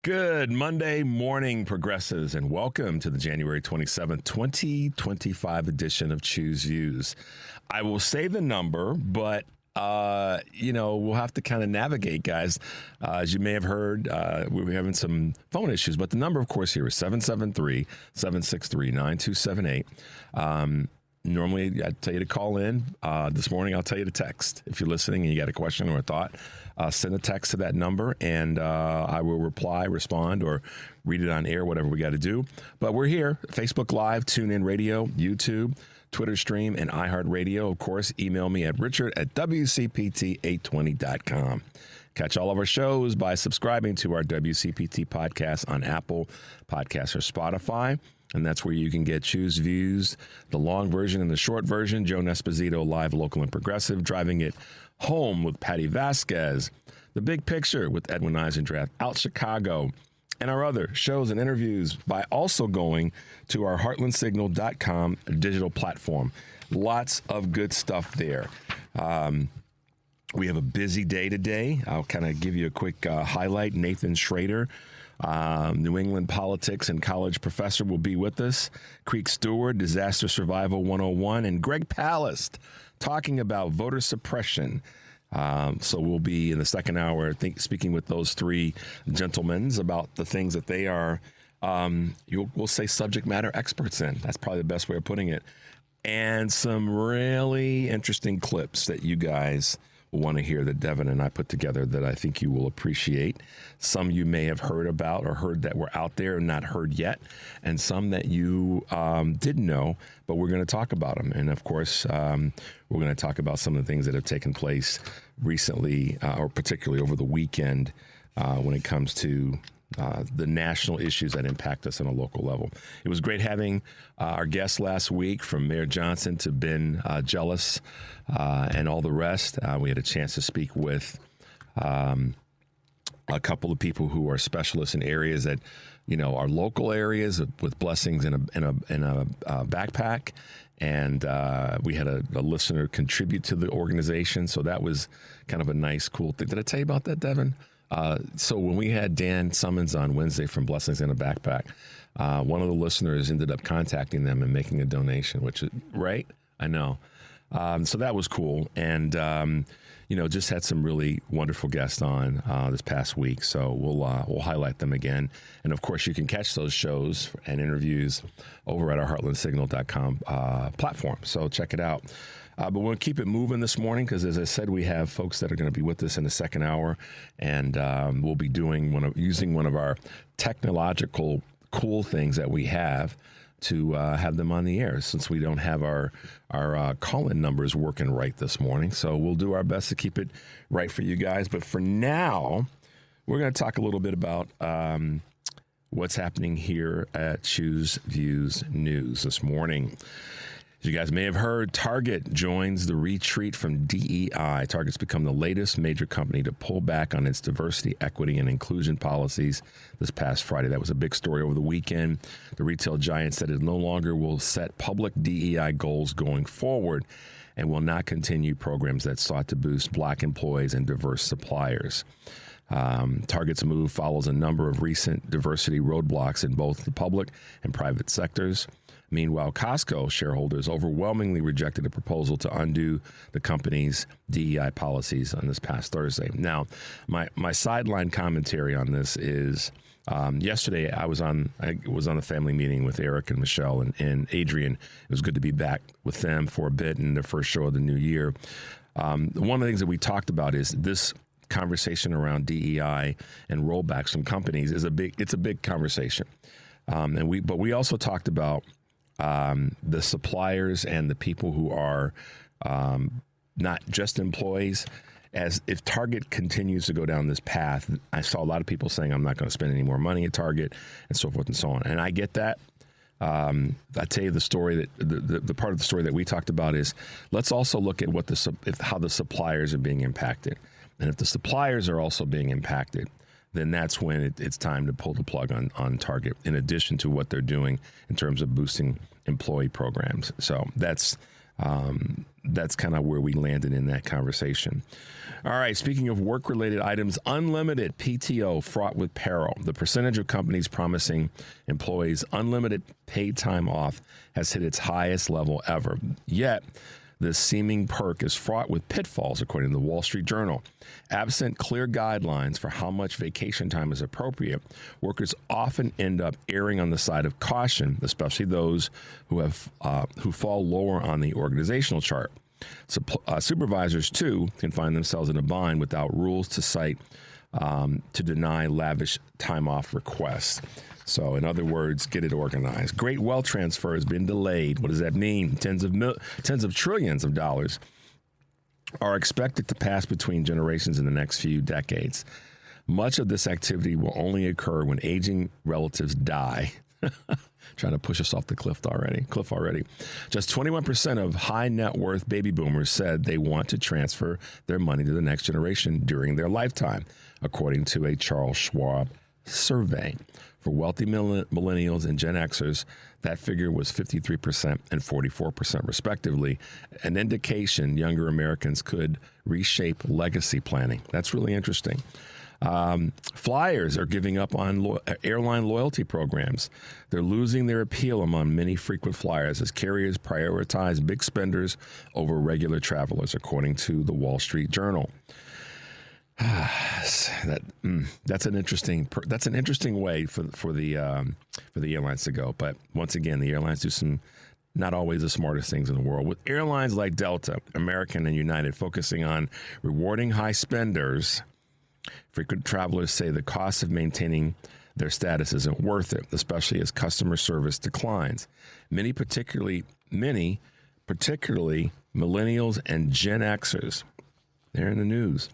Good Monday morning, progressives, and welcome to the January 27th, 2025 edition of Choose Views. I will say the number, but we'll have to kind of navigate, guys. As you may have heard, we're having some phone issues, but the number, of course, here is 773-763-9278. Normally, I tell you to call in. This morning, I'll tell you to text. If you're listening and you got a question or a thought, send a text to that number, and I will reply, respond, or read it on air, whatever we got to do. But we're here, Facebook Live, TuneIn Radio, YouTube, Twitter stream, and iHeartRadio. Of course, email me at richard@wcpt820.com. Catch all of our shows by subscribing to our WCPT podcast on Apple Podcasts or Spotify. And that's where you can get Choose Views, the long version and the short version. Joan Esposito, live, local, and progressive. Driving It Home with Patty Vasquez. The Big Picture with Edwin Eisendrath. Out Chicago. And our other shows and interviews by also going to our heartlandsignal.com digital platform. Lots of good stuff there. We have a busy day today. I'll kind of give you a quick highlight. Nathan Shrader, New England politics and college professor, will be with us. Creek Stewart, Disaster Survival 101, and Greg Palast talking about voter suppression. So we'll be in the second hour, speaking with those three gentlemen about the things that they are, we'll say, subject matter experts in. That's probably the best way of putting it. And some really interesting clips that you guys will want to hear that Devin and I put together that I think you will appreciate. Some you may have heard about or heard that were out there and not heard yet, and some that you didn't know, but we're going to talk about them. And of course, we're going to talk about some of the things that have taken place recently, or particularly over the weekend, when it comes to the national issues that impact us on a local level. It was great having our guests last week, from Mayor Johnson to Ben Jealous and all the rest. We had a chance to speak with a couple of people who are specialists in areas that, are local areas with blessings in a backpack. And we had a listener contribute to the organization. So that was kind of a nice, cool thing. Did I tell you about that, Devin? So when we had Dan Summons on Wednesday from Blessings in a Backpack, one of the listeners ended up contacting them and making a donation, which is right. I know. So that was cool. And, just had some really wonderful guests on this past week. So we'll highlight them again. And of course, you can catch those shows and interviews over at our heartlandsignal.com platform. So check it out. But we'll keep it moving this morning because, as I said, we have folks that are going to be with us in the second hour, and we'll be using one of our technological cool things that we have to have them on the air, since we don't have our call-in numbers working right this morning. So we'll do our best to keep it right for you guys. But for now, we're going to talk a little bit about what's happening here at Choose Views News this morning. As you guys may have heard, Target joins the retreat from DEI. Target's become the latest major company to pull back on its diversity, equity, and inclusion policies this past Friday. That was a big story over the weekend. The retail giant said it no longer will set public DEI goals going forward and will not continue programs that sought to boost Black employees and diverse suppliers. Target's move follows a number of recent diversity roadblocks in both the public and private sectors. Meanwhile, Costco shareholders overwhelmingly rejected a proposal to undo the company's DEI policies on this past Thursday. Now, my sideline commentary on this is yesterday I was on the family meeting with Eric and Michelle and Adrian. It was good to be back with them for a bit in their first show of the new year. One of the things that we talked about is this conversation around DEI and rollbacks from companies is a big conversation. But we also talked about the suppliers and the people who are not just employees. As if Target continues to go down this path, I saw a lot of people saying, I'm not going to spend any more money at Target, and so forth and so on. And I get that. I tell you the story that the part of the story that we talked about is, let's also look at how the suppliers are being impacted. And if the suppliers are also being impacted, then that's when it's time to pull the plug on Target, in addition to what they're doing in terms of boosting employee programs. So that's That's kind of where we landed in that conversation. All right, speaking of work-related items, unlimited PTO fraught with peril. The percentage of companies promising employees unlimited paid time off has hit its highest level ever. Yet, this seeming perk is fraught with pitfalls, according to the Wall Street Journal. Absent clear guidelines for how much vacation time is appropriate, workers often end up erring on the side of caution, especially those who fall lower on the organizational chart. Supervisors, too, can find themselves in a bind without rules to cite to deny lavish time off requests. So, in other words, get it organized. Great wealth transfer has been delayed. What does that mean? Tens of trillions of dollars are expected to pass between generations in the next few decades. Much of this activity will only occur when aging relatives die. Trying to push us off the cliff already. Just 21% of high net worth baby boomers said they want to transfer their money to the next generation during their lifetime, according to a Charles Schwab survey. For wealthy millennials and Gen Xers, that figure was 53% and 44% respectively, an indication younger Americans could reshape legacy planning. That's really interesting. Flyers are giving up on airline loyalty programs. They're losing their appeal among many frequent flyers as carriers prioritize big spenders over regular travelers, according to the Wall Street Journal. That's an interesting way for the airlines to go. But once again, the airlines do some not always the smartest things in the world. With airlines like Delta, American, and United focusing on rewarding high spenders, frequent travelers say the cost of maintaining their status isn't worth it, especially as customer service declines. Many, particularly millennials and Gen Xers, they're in the news,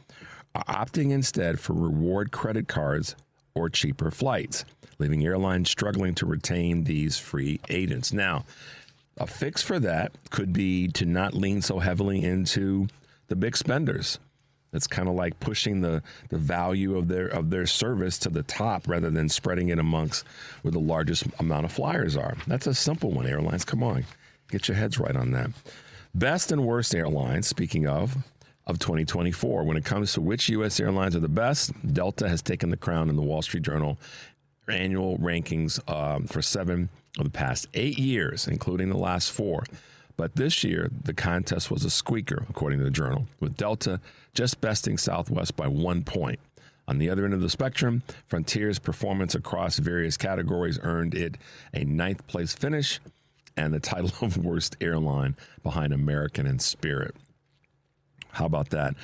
are opting instead for reward credit cards or cheaper flights, leaving airlines struggling to retain these free agents. Now, a fix for that could be to not lean so heavily into the big spenders. It's kind of like pushing the value of their service to the top rather than spreading it amongst where the largest amount of flyers are. That's a simple one, airlines. Come on, get your heads right on that. Best and worst airlines, speaking of 2024. When it comes to which U.S. airlines are the best, Delta has taken the crown in the Wall Street Journal annual rankings for 7 of the past 8 years, including the last 4. But this year, the contest was a squeaker, according to the Journal, with Delta just besting Southwest by 1 point. On the other end of the spectrum, Frontier's performance across various categories earned it a 9th place finish and the title of worst airline behind American and Spirit. How about that?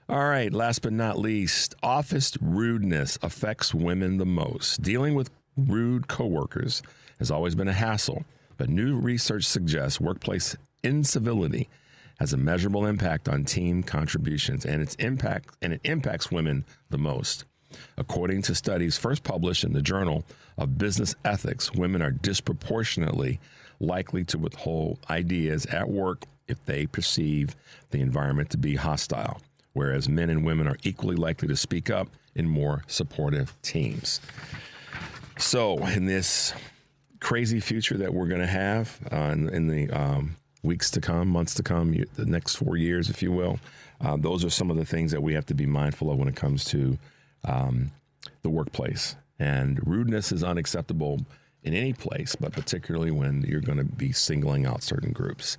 All right, last but not least, office rudeness affects women the most. Dealing with rude coworkers has always been a hassle, but new research suggests workplace incivility has a measurable impact on team contributions, and it impacts women the most. According to studies first published in the Journal of Business Ethics, women are disproportionately likely to withhold ideas at work if they perceive the environment to be hostile, whereas men and women are equally likely to speak up in more supportive teams. So in this crazy future that we're going to have in the weeks to come, months to come, the next 4 years, if you will, those are some of the things that we have to be mindful of when it comes to the workplace. And rudeness is unacceptable in any place, but particularly when you're going to be singling out certain groups.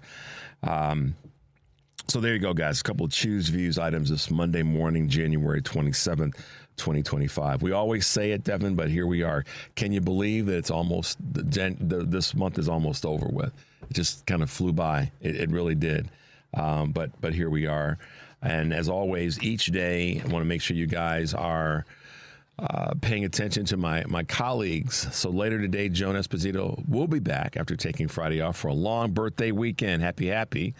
So there you go, guys. A couple of Choose Views items this Monday morning, January 27th, 2025. We always say it, Devin, but here we are. Can you believe that it's almost this month is almost over with? It just kind of flew by. It really did. But here we are. And as always, each day, I want to make sure you guys are paying attention to my colleagues. So later today, Joan Esposito will be back after taking Friday off for a long birthday weekend. Happy.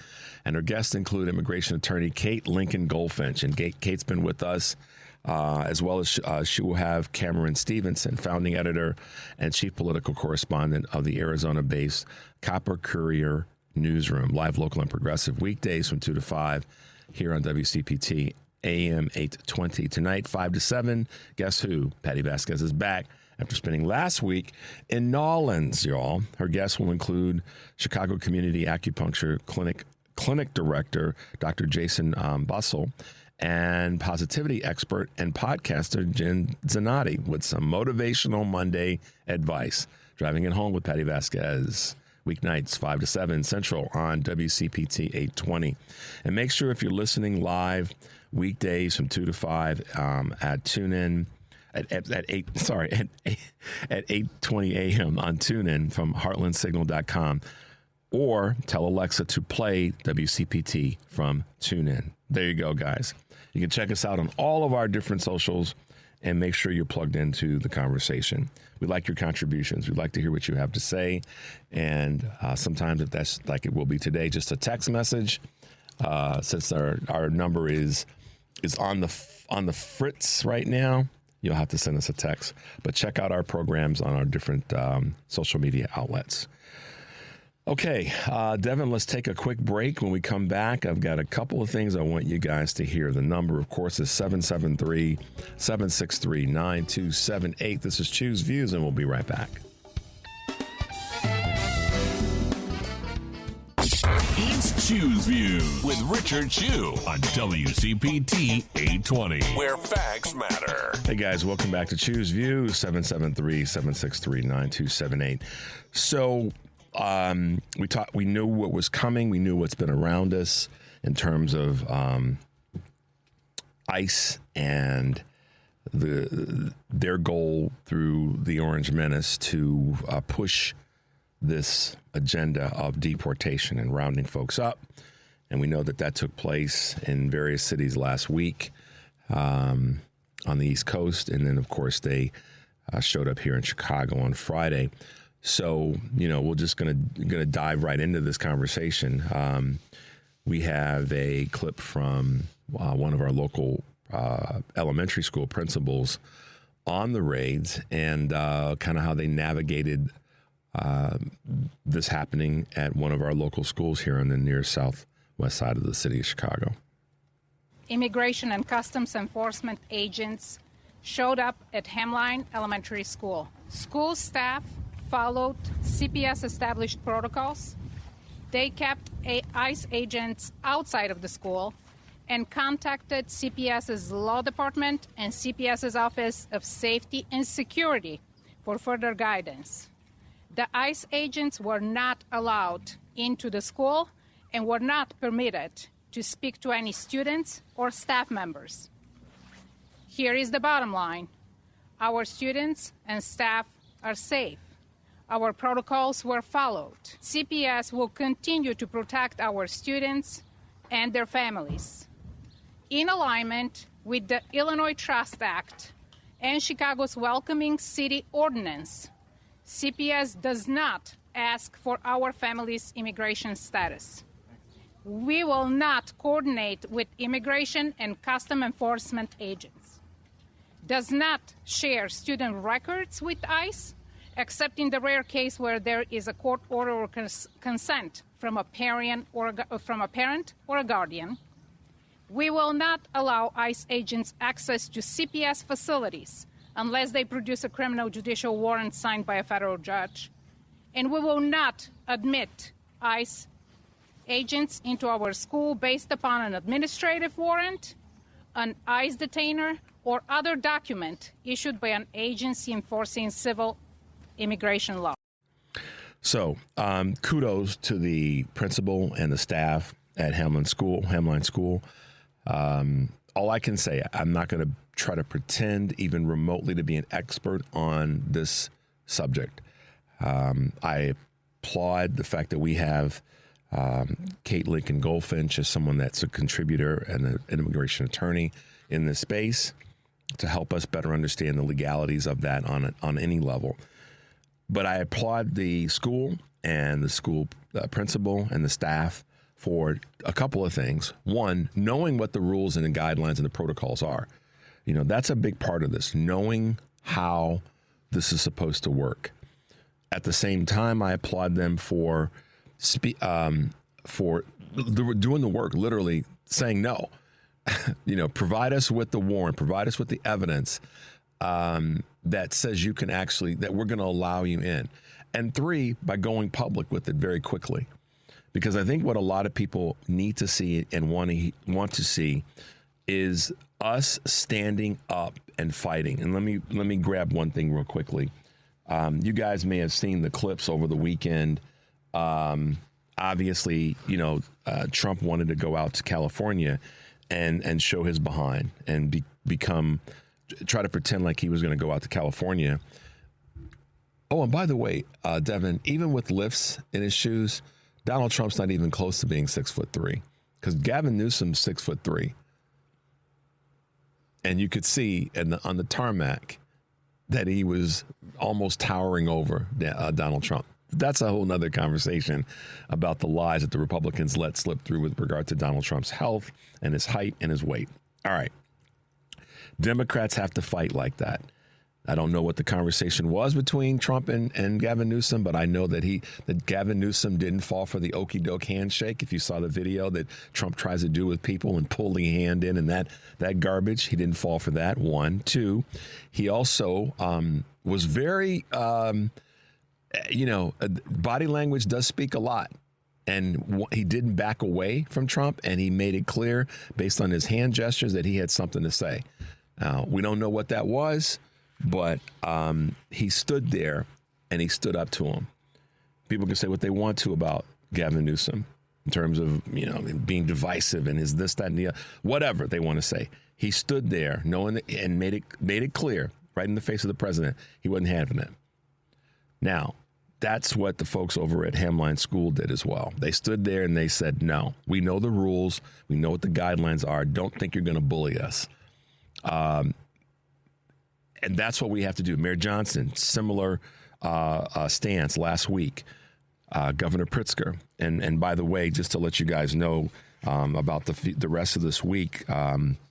And her guests include immigration attorney Kate Lincoln Goldfinch. And Kate's been with us, as well as she will have Cameron Stevenson, founding editor and chief political correspondent of the Arizona-based Copper Courier Newsroom, live, local, and progressive, weekdays from 2 to 5 here on WCPT. AM 820. Tonight, 5 to 7, guess who? Patty Vasquez is back after spending last week in Nolens, y'all. Her guests will include Chicago Community Acupuncture Clinic clinic director, Dr. Jason Bussell, and positivity expert and podcaster Jen Zanotti with some motivational Monday advice. Driving It Home with Patty Vasquez. Weeknights 5 to 7 Central on WCPT 820. And make sure if you're listening live weekdays from 2 to 5 at TuneIn at 8:20 a.m. on TuneIn from heartlandsignal.com, or tell Alexa to play WCPT from TuneIn. There you go, guys. You can check us out on all of our different socials and make sure you're plugged into the conversation. We like your contributions. We'd like to hear what you have to say. And sometimes, if that's like it will be today, just a text message. Since our number is on the fritz right now, you'll have to send us a text. But check out our programs on our different social media outlets. Okay, Devin, let's take a quick break. When we come back, I've got a couple of things I want you guys to hear. The number, of course, is 773-763-9278. This is Choose Views, and we'll be right back. It's Choose Views with Richard Chu on WCPT 820, where facts matter. Hey, guys, welcome back to Choose Views, 773-763-9278. So, we knew what was coming. We knew what's been around us in terms of ICE and their goal through the Orange Menace to push this agenda of deportation and rounding folks up. And we know that took place in various cities last week on the East Coast. And then, of course, they showed up here in Chicago on Friday. So, we're just gonna dive right into this conversation. We have a clip from one of our local elementary school principals on the raids and kind of how they navigated this happening at one of our local schools here on the near southwest side of the city of Chicago. Immigration and Customs Enforcement agents showed up at Hemline Elementary School. School staff followed CPS established protocols. They kept ICE agents outside of the school and contacted CPS's law department and CPS's Office of Safety and Security for further guidance. The ICE agents were not allowed into the school and were not permitted to speak to any students or staff members. Here is the bottom line. Our students and staff are safe. Our protocols were followed. CPS will continue to protect our students and their families. In alignment with the Illinois Trust Act and Chicago's Welcoming City Ordinance, CPS does not ask for our family's immigration status. We will not coordinate with immigration and custom enforcement agents. Does not share student records with ICE, except in the rare case where there is a court order or consent from a parent or a guardian. We will not allow ICE agents access to CPS facilities unless they produce a criminal judicial warrant signed by a federal judge. And we will not admit ICE agents into our school based upon an administrative warrant, an ICE detainer, or other document issued by an agency enforcing civil immigration law. So, kudos to the principal and the staff at Hemline School. All I can say, I'm not going to try to pretend even remotely to be an expert on this subject. I applaud the fact that we have Kate Lincoln Goldfinch as someone that's a contributor and an immigration attorney in this space to help us better understand the legalities of that on any level. But I applaud the school and the school principal and the staff for a couple of things. One, knowing what the rules and the guidelines and the protocols are. That's a big part of this, knowing how this is supposed to work. At the same time, I applaud them for doing the work, literally saying no. Provide us with the warrant, provide us with the evidence that says you can that we're going to allow you in. And three, by going public with it very quickly. because I think what a lot of people need to see and want to see is us standing up and fighting. And let me grab one thing real quickly. You guys may have seen the clips over the weekend. Obviously, Trump wanted to go out to California and show his behind and try to pretend like he was going to go out to California. Oh, and by the way, Devin, even with lifts in his shoes, Donald Trump's not even close to being 6'3", because Gavin Newsom's 6'3". And you could see on the tarmac that he was almost towering over Donald Trump. That's a whole nother conversation about the lies that the Republicans let slip through with regard to Donald Trump's health and his height and his weight. All right. Democrats have to fight like that. I don't know what the conversation was between Trump and Gavin Newsom, but I know that Gavin Newsom didn't fall for the okey doke handshake. If you saw the video that Trump tries to do with people and pull the hand in and that garbage, he didn't fall for that. 1, 2, he also was very, body language does speak a lot. And he didn't back away from Trump, and he made it clear based on his hand gestures that he had something to say. We don't know what that was. But he stood there and he stood up to him. People can say what they want to about Gavin Newsom in terms of, being divisive and his this, that, and the other, whatever they want to say. He stood there knowing and made it clear right in the face of the president he wasn't having it. Now, that's what the folks over at Hamline School did as well. They stood there and they said, no, we know the rules. We know what the guidelines are. Don't think you're going to bully us. And that's what we have to do. Mayor Johnson, similar stance last week. Governor Pritzker. And by the way, just to let you guys know about the rest of this week,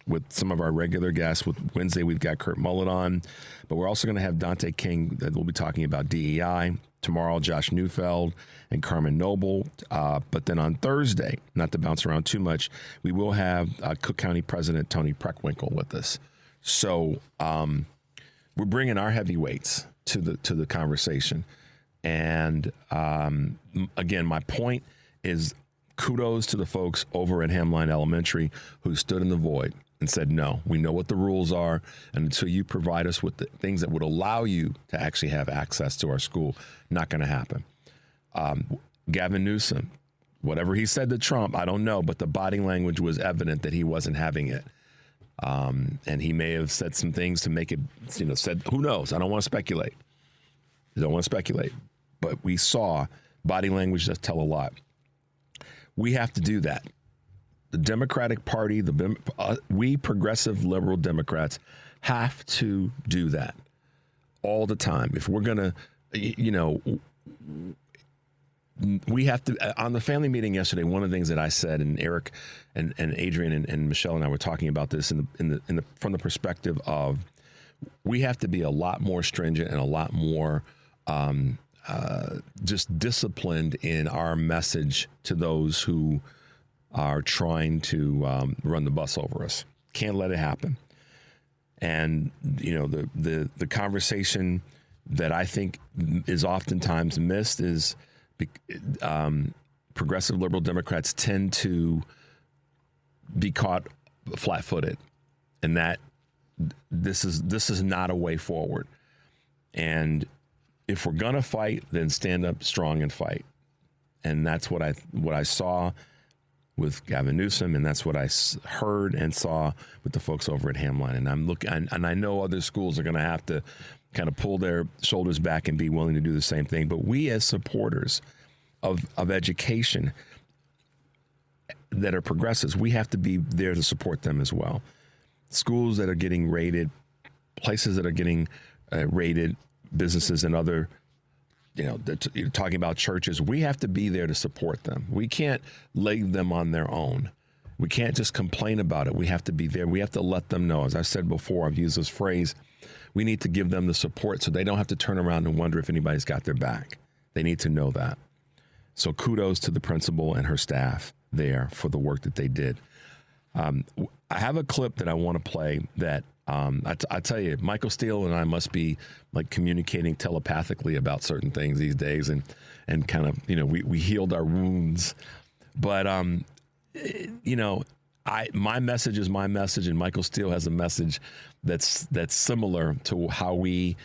with some of our regular guests, with Wednesday we've got Kurt Mullen on, but we're also going to have Dante King that will be talking about DEI. Tomorrow, Josh Neufeld and Carmen Noble. But then on Thursday, not to bounce around too much, we will have Cook County President Tony Preckwinkle with us. So we're bringing our heavyweights to the conversation. And again, my point is kudos to the folks over at Hamline Elementary who stood in the void and said, no, we know what the rules are. And until you provide us with the things that would allow you to actually have access to our school, not going to happen. Gavin Newsom, whatever he said to Trump, I don't know, but the body language was evident that he wasn't having it. And he may have said some things to make it, said, who knows? I don't want to speculate. But we saw body language does tell a lot. We have to do that. The Democratic Party, we progressive liberal Democrats have to do that all the time. If we're going to, we have to, on the family meeting yesterday, one of the things that I said, and Eric and Adrian and Michelle and I were talking about this from the perspective of we have to be a lot more stringent and a lot more just disciplined in our message to those who are trying to run the bus over us. Can't let it happen. And, the conversation that I think is oftentimes missed is progressive liberal Democrats tend to be caught flat-footed, and that this is not a way forward. And if we're gonna fight, then stand up strong and fight. And that's what I saw with Gavin Newsom, and that's what I heard and saw with the folks over at Hamline. And I'm looking, and I know other schools are going to have to kind of pull their shoulders back and be willing to do the same thing. But we, as supporters of education that are progressives, we have to be there to support them as well. Schools that are getting rated, places that are getting rated, businesses and other. You're talking about churches, we have to be there to support them. We can't leave them on their own. We can't just complain about it. We have to be there. We have to let them know. As I said before, I've used this phrase, we need to give them the support so they don't have to turn around and wonder if anybody's got their back. They need to know that. So kudos to the principal and her staff there for the work that they did. I have a clip that I want to play that I tell you, Michael Steele and I must be like communicating telepathically about certain things these days, and kind of, we healed our wounds. But my message is my message, and Michael Steele has a message that's similar to how we,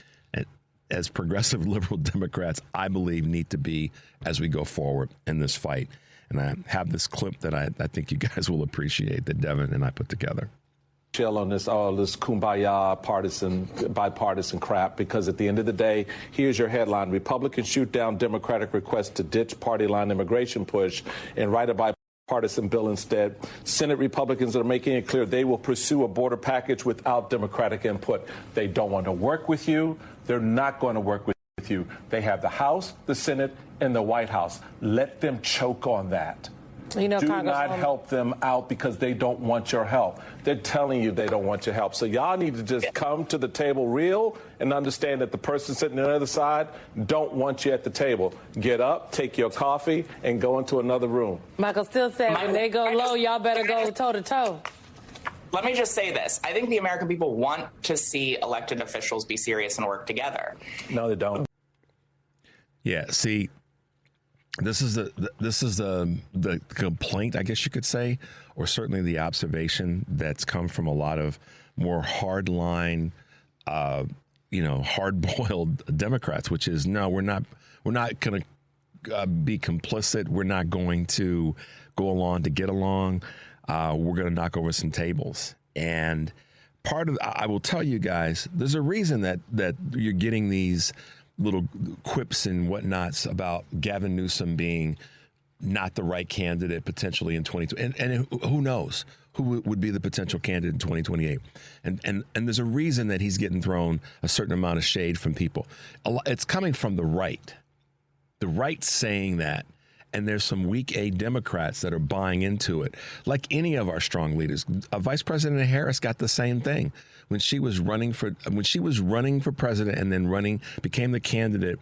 as progressive liberal Democrats, I believe need to be as we go forward in this fight. And I have this clip that I think you guys will appreciate that Devin and I put together. Chill on this kumbaya bipartisan crap, because at the end of the day, here's your headline: Republicans shoot down Democratic request to ditch party line immigration push and write a bipartisan bill instead. Senate Republicans are making it clear they will pursue a border package without Democratic input. They don't want to work with you. They're not going to work with you. They have the House, the Senate, and the White House. Let them choke on that. Do not help them out, because they don't want your help. They're telling you they don't want your help. So y'all need to just come to the table real and understand that the person sitting on the other side don't want you at the table. Get up, take your coffee, and go into another room. Michael still said when they go low, y'all better go toe-to-toe. Let me just say this. I think the American people want to see elected officials be serious and work together. No, they don't. Yeah, see, this is the complaint, I guess you could say, or certainly the observation that's come from a lot of more hardline, hard-boiled Democrats, which is, no, we're not going to be complicit. We're not going to go along to get along. We're going to knock over some tables. And I will tell you guys, there's a reason that you're getting these little quips and whatnots about Gavin Newsom being not the right candidate potentially in 2020. And who knows who would be the potential candidate in 2028. And there's a reason that he's getting thrown a certain amount of shade from people. It's coming from the right. The right saying that. And there's some weak A Democrats that are buying into it, like any of our strong leaders. Vice President Harris got the same thing when she was running for president, and then became the candidate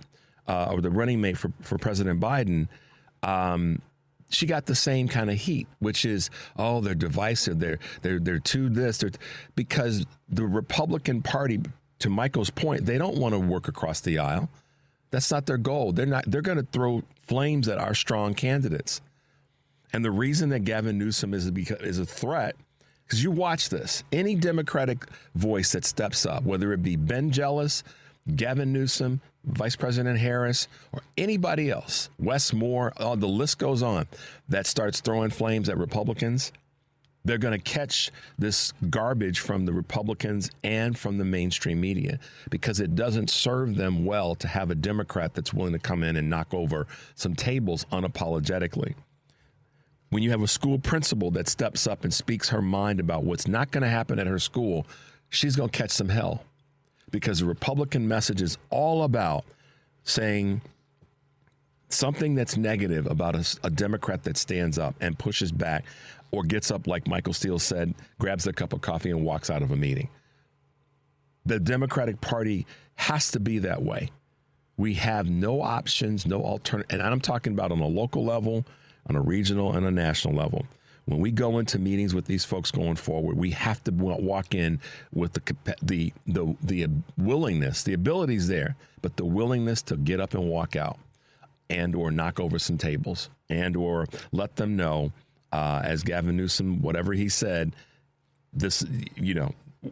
or the running mate for President Biden. She got the same kind of heat, which is, oh, they're divisive. They're too this. Because the Republican Party, to Michael's point, they don't want to work across the aisle. That's not their goal. They're going to throw flames at our strong candidates. And the reason that Gavin Newsom is a threat, because you watch this, any Democratic voice that steps up, whether it be Ben Jealous, Gavin Newsom, Vice President Harris, or anybody else, Wes Moore, the list goes on, that starts throwing flames at Republicans, they're going to catch this garbage from the Republicans and from the mainstream media, because it doesn't serve them well to have a Democrat that's willing to come in and knock over some tables unapologetically. When you have a school principal that steps up and speaks her mind about what's not going to happen at her school, she's going to catch some hell, because the Republican message is all about saying something that's negative about a Democrat that stands up and pushes back, or gets up, like Michael Steele said, grabs a cup of coffee and walks out of a meeting. The Democratic Party has to be that way. We have no options, no alternative. And I'm talking about on a local level, on a regional and a national level. When we go into meetings with these folks going forward, we have to walk in with the willingness, the ability's there, but the willingness to get up and walk out, and or knock over some tables, and or let them know, as Gavin Newsom, whatever he said, this,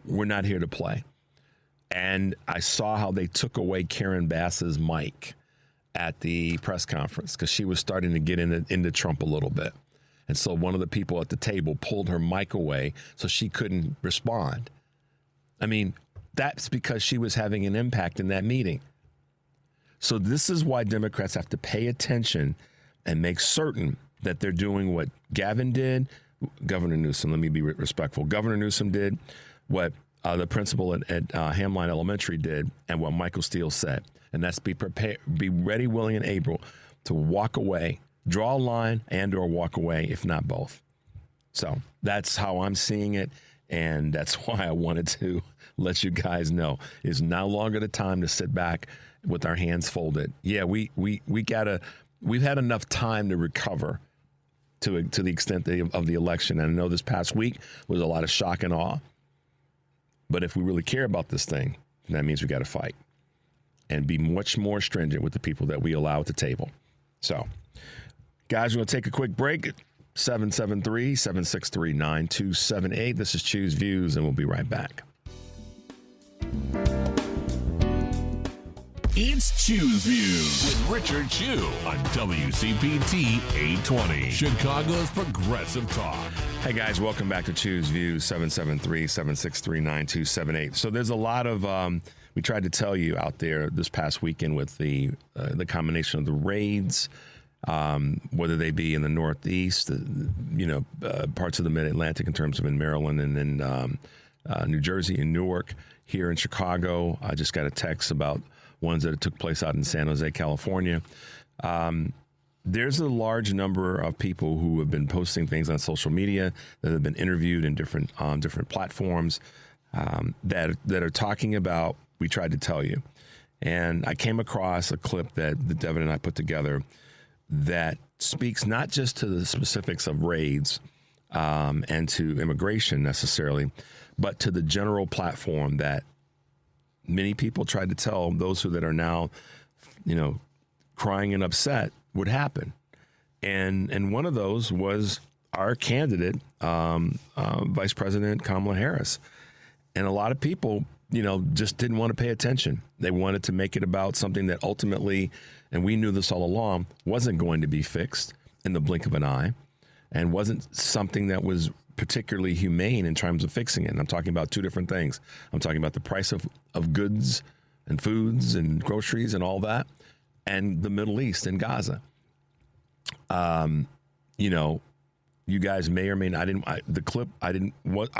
we're not here to play. And I saw how they took away Karen Bass's mic at the press conference, because she was starting to get into Trump a little bit. And so one of the people at the table pulled her mic away so she couldn't respond. I mean, that's because she was having an impact in that meeting. So this is why Democrats have to pay attention and make certain that they're doing what Gavin did, Governor Newsom, let me be respectful. Governor Newsom did what the principal at Hamline Elementary did, and what Michael Steele said. And that's be prepared, be ready, willing, and able to walk away, draw a line, and or walk away, if not both. So that's how I'm seeing it, and that's why I wanted to let you guys know it's no longer the time to sit back with our hands folded. Yeah, we've had enough time to recover to the extent of the election. And I know this past week was a lot of shock and awe. But if we really care about this thing, that means we got to fight and be much more stringent with the people that we allow at the table. So, guys, we're going to take a quick break. 773-763-9278. This is Choose Views, and we'll be right back. It's Choose Views with Richard Chew on WCPT 820, Chicago's Progressive Talk. Hey, guys, welcome back to Choose Views, 773-763-9278. So there's a lot of, we tried to tell you out there this past weekend with the combination of the raids, whether they be in the Northeast, parts of the Mid-Atlantic in terms of in Maryland and then New Jersey and Newark. Here in Chicago, I just got a text about ones that took place out in San Jose, California. There's a large number of people who have been posting things on social media that have been interviewed in different platforms that are talking about, we tried to tell you. And I came across a clip that Devin and I put together that speaks not just to the specifics of raids and to immigration necessarily, but to the general platform that many people tried to tell those that are now, crying and upset would happen. And one of those was our candidate, Vice President Kamala Harris. And a lot of people, just didn't want to pay attention. They wanted to make it about something that ultimately, and we knew this all along, wasn't going to be fixed in the blink of an eye and wasn't something that was particularly humane in terms of fixing it. And I'm talking about two different things. I'm talking about the price of goods and foods and groceries and all that, and the Middle East and Gaza. You guys may or may not. I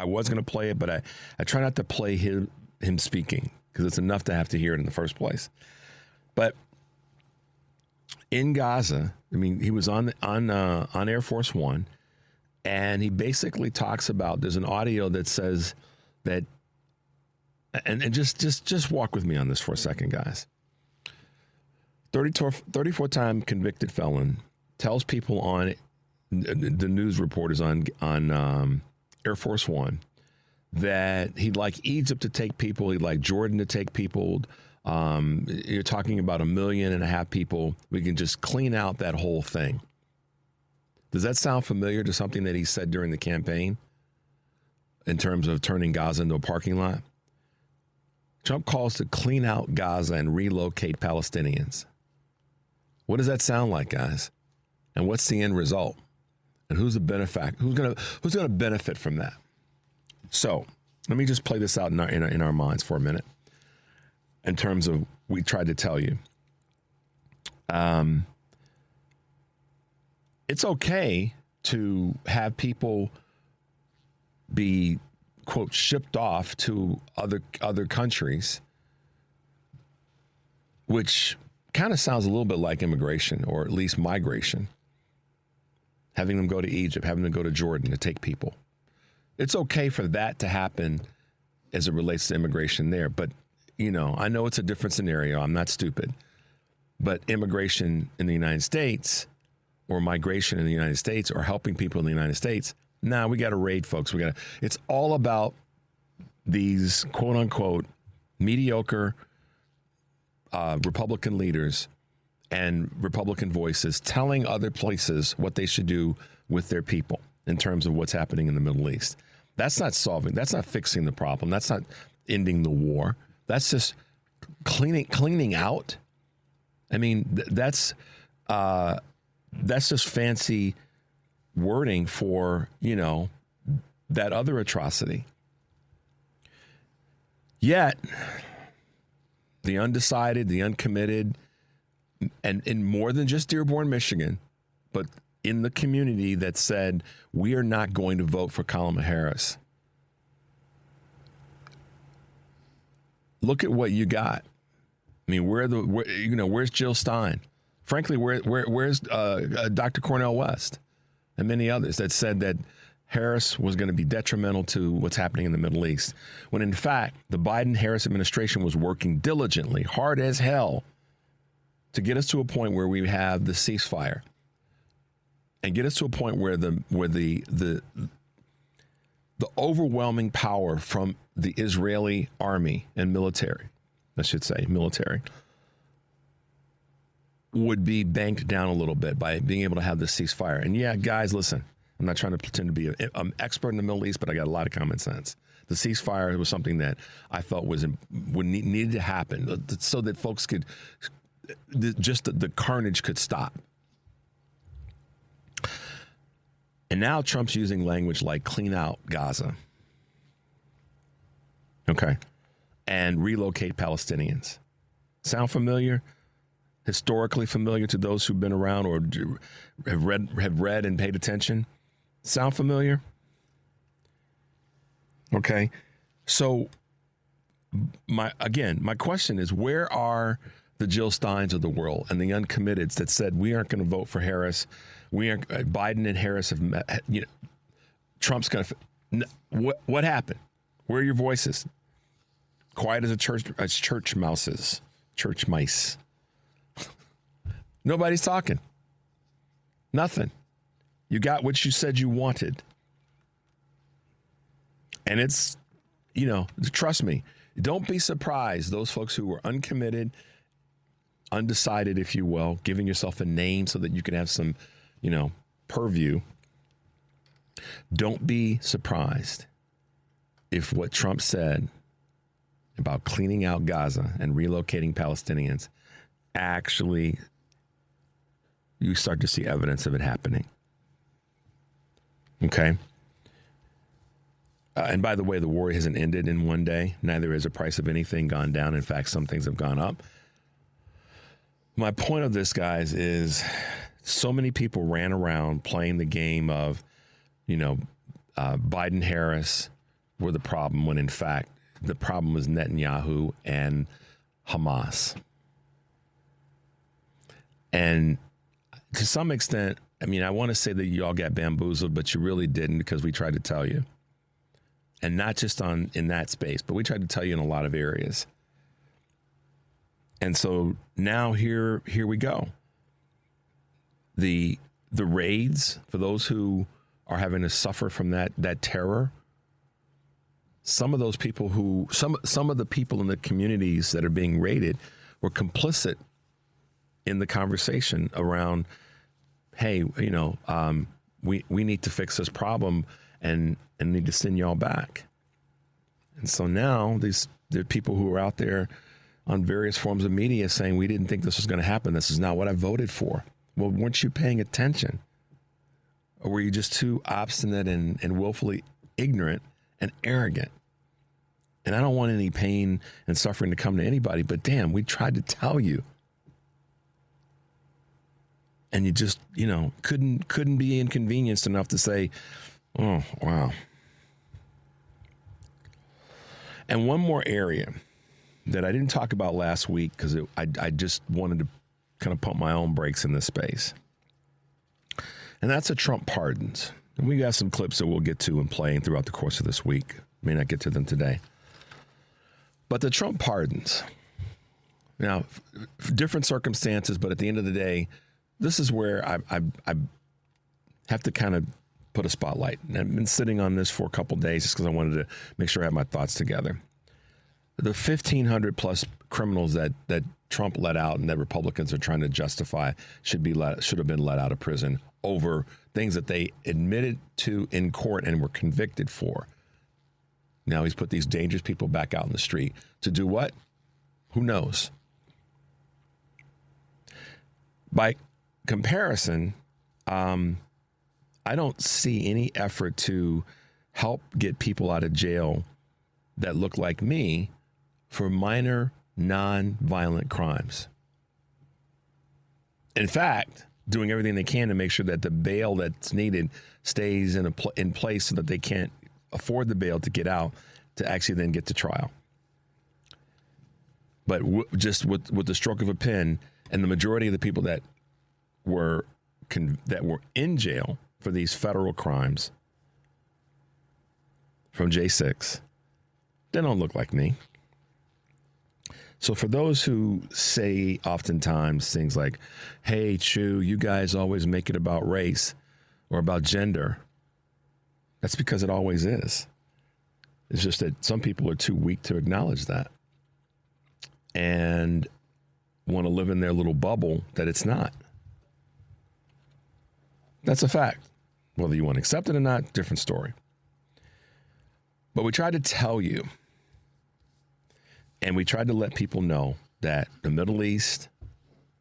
was going to play it, but I try not to play him speaking because it's enough to have to hear it in the first place. But in Gaza, he was on Air Force One. And he basically talks about, there's an audio that says that, and just walk with me on this for a second, guys. 34-time convicted felon tells people on the news reporters on Air Force One that he'd like Egypt to take people, he'd like Jordan to take people. You're talking about 1.5 million people. We can just clean out that whole thing. Does that sound familiar to something that he said during the campaign in terms of turning Gaza into a parking lot? Trump calls to clean out Gaza and relocate Palestinians. What does that sound like, guys? And what's the end result? And who's the benefactor? Who's gonna benefit from that? So let me just play this out in our minds for a minute. In terms of, we tried to tell you. It's okay to have people be, quote, shipped off to other countries, which kind of sounds a little bit like immigration, or at least migration. Having them go to Egypt, having them go to Jordan to take people. It's okay for that to happen as it relates to immigration there. But, I know it's a different scenario. I'm not stupid. But immigration in the United States, or migration in the United States, or helping people in the United States, we got to raid folks. It's all about these quote unquote mediocre Republican leaders and Republican voices telling other places what they should do with their people in terms of what's happening in the Middle East. That's not fixing the problem. That's not ending the war. That's just cleaning out. That's just fancy wording for, that other atrocity. Yet, the undecided, the uncommitted, and in more than just Dearborn, Michigan, but in the community that said, we are not going to vote for Kamala Harris. Look at what you got. Where's Jill Stein? Frankly, where's Dr. Cornel West and many others that said that Harris was going to be detrimental to what's happening in the Middle East, when in fact the Biden-Harris administration was working diligently, hard as hell, to get us to a point where we have the ceasefire and get us to a point where the overwhelming power from the Israeli army and military, would be banked down a little bit by being able to have this ceasefire. And yeah, guys, listen, I'm not trying to pretend to be an expert in the Middle East, but I got a lot of common sense. The ceasefire was something that I thought needed to happen so that folks could, the carnage could stop. And now Trump's using language like clean out Gaza. Okay. And relocate Palestinians. Sound familiar? Historically familiar to those who've been around or have read and paid attention? Sound familiar? Okay. So my question is, where are the Jill Steins of the world and the uncommitteds that said we aren't going to vote for Harris? Biden and Harris have met, Trump's going to. What happened? Where are your voices? Quiet as church mice. Nobody's talking. Nothing. You got what you said you wanted. And it's, trust me, don't be surprised. Those folks who were uncommitted, undecided, if you will, giving yourself a name so that you can have some, purview. Don't be surprised if what Trump said about cleaning out Gaza and relocating Palestinians actually, you start to see evidence of it happening. Okay? And by the way, the war hasn't ended in one day. Neither has the price of anything gone down. In fact, some things have gone up. My point of this, guys, is so many people ran around playing the game of, Biden-Harris were the problem when, in fact, the problem was Netanyahu and Hamas. And to some extent, I want to say that you all got bamboozled, but you really didn't, because we tried to tell you. And not just in that space, but we tried to tell you in a lot of areas. And so now here we go. The raids, for those who are having to suffer from that terror, some of those people some of the people in the communities that are being raided were complicit in the conversation around, hey, we need to fix this problem and need to send y'all back. And so now there are people who are out there on various forms of media saying, we didn't think this was going to happen. This is not what I voted for. Well, weren't you paying attention? Or were you just too obstinate and willfully ignorant and arrogant? And I don't want any pain and suffering to come to anybody, but damn, we tried to tell you. And you just, couldn't be inconvenienced enough to say, oh, wow. And one more area that I didn't talk about last week because I just wanted to kind of pump my own brakes in this space. And that's the Trump pardons. And we got some clips that we'll get to and playing throughout the course of this week. May not get to them today. But the Trump pardons. Now, different circumstances, but at the end of the day, this is where I have to kind of put a spotlight. And I've been sitting on this for a couple days just because I wanted to make sure I had my thoughts together. The 1,500 plus criminals that Trump let out and that Republicans are trying to justify should have been let out of prison over things that they admitted to in court and were convicted for. Now he's put these dangerous people back out in the street to do what? Who knows? By comparison, I don't see any effort to help get people out of jail that look like me for minor non-violent crimes. In fact, doing everything they can to make sure that the bail that's needed stays in place so that they can't afford the bail to get out to actually then get to trial. But just with the stroke of a pen, and the majority of the people that were in jail for these federal crimes from J6, they don't look like me. So for those who say oftentimes things like, hey, Chew, you guys always make it about race or about gender, that's because it always is. It's just that some people are too weak to acknowledge that and want to live in their little bubble that it's not. That's a fact. Whether you want to accept it or not, different story. But we tried to tell you, and we tried to let people know that the Middle East,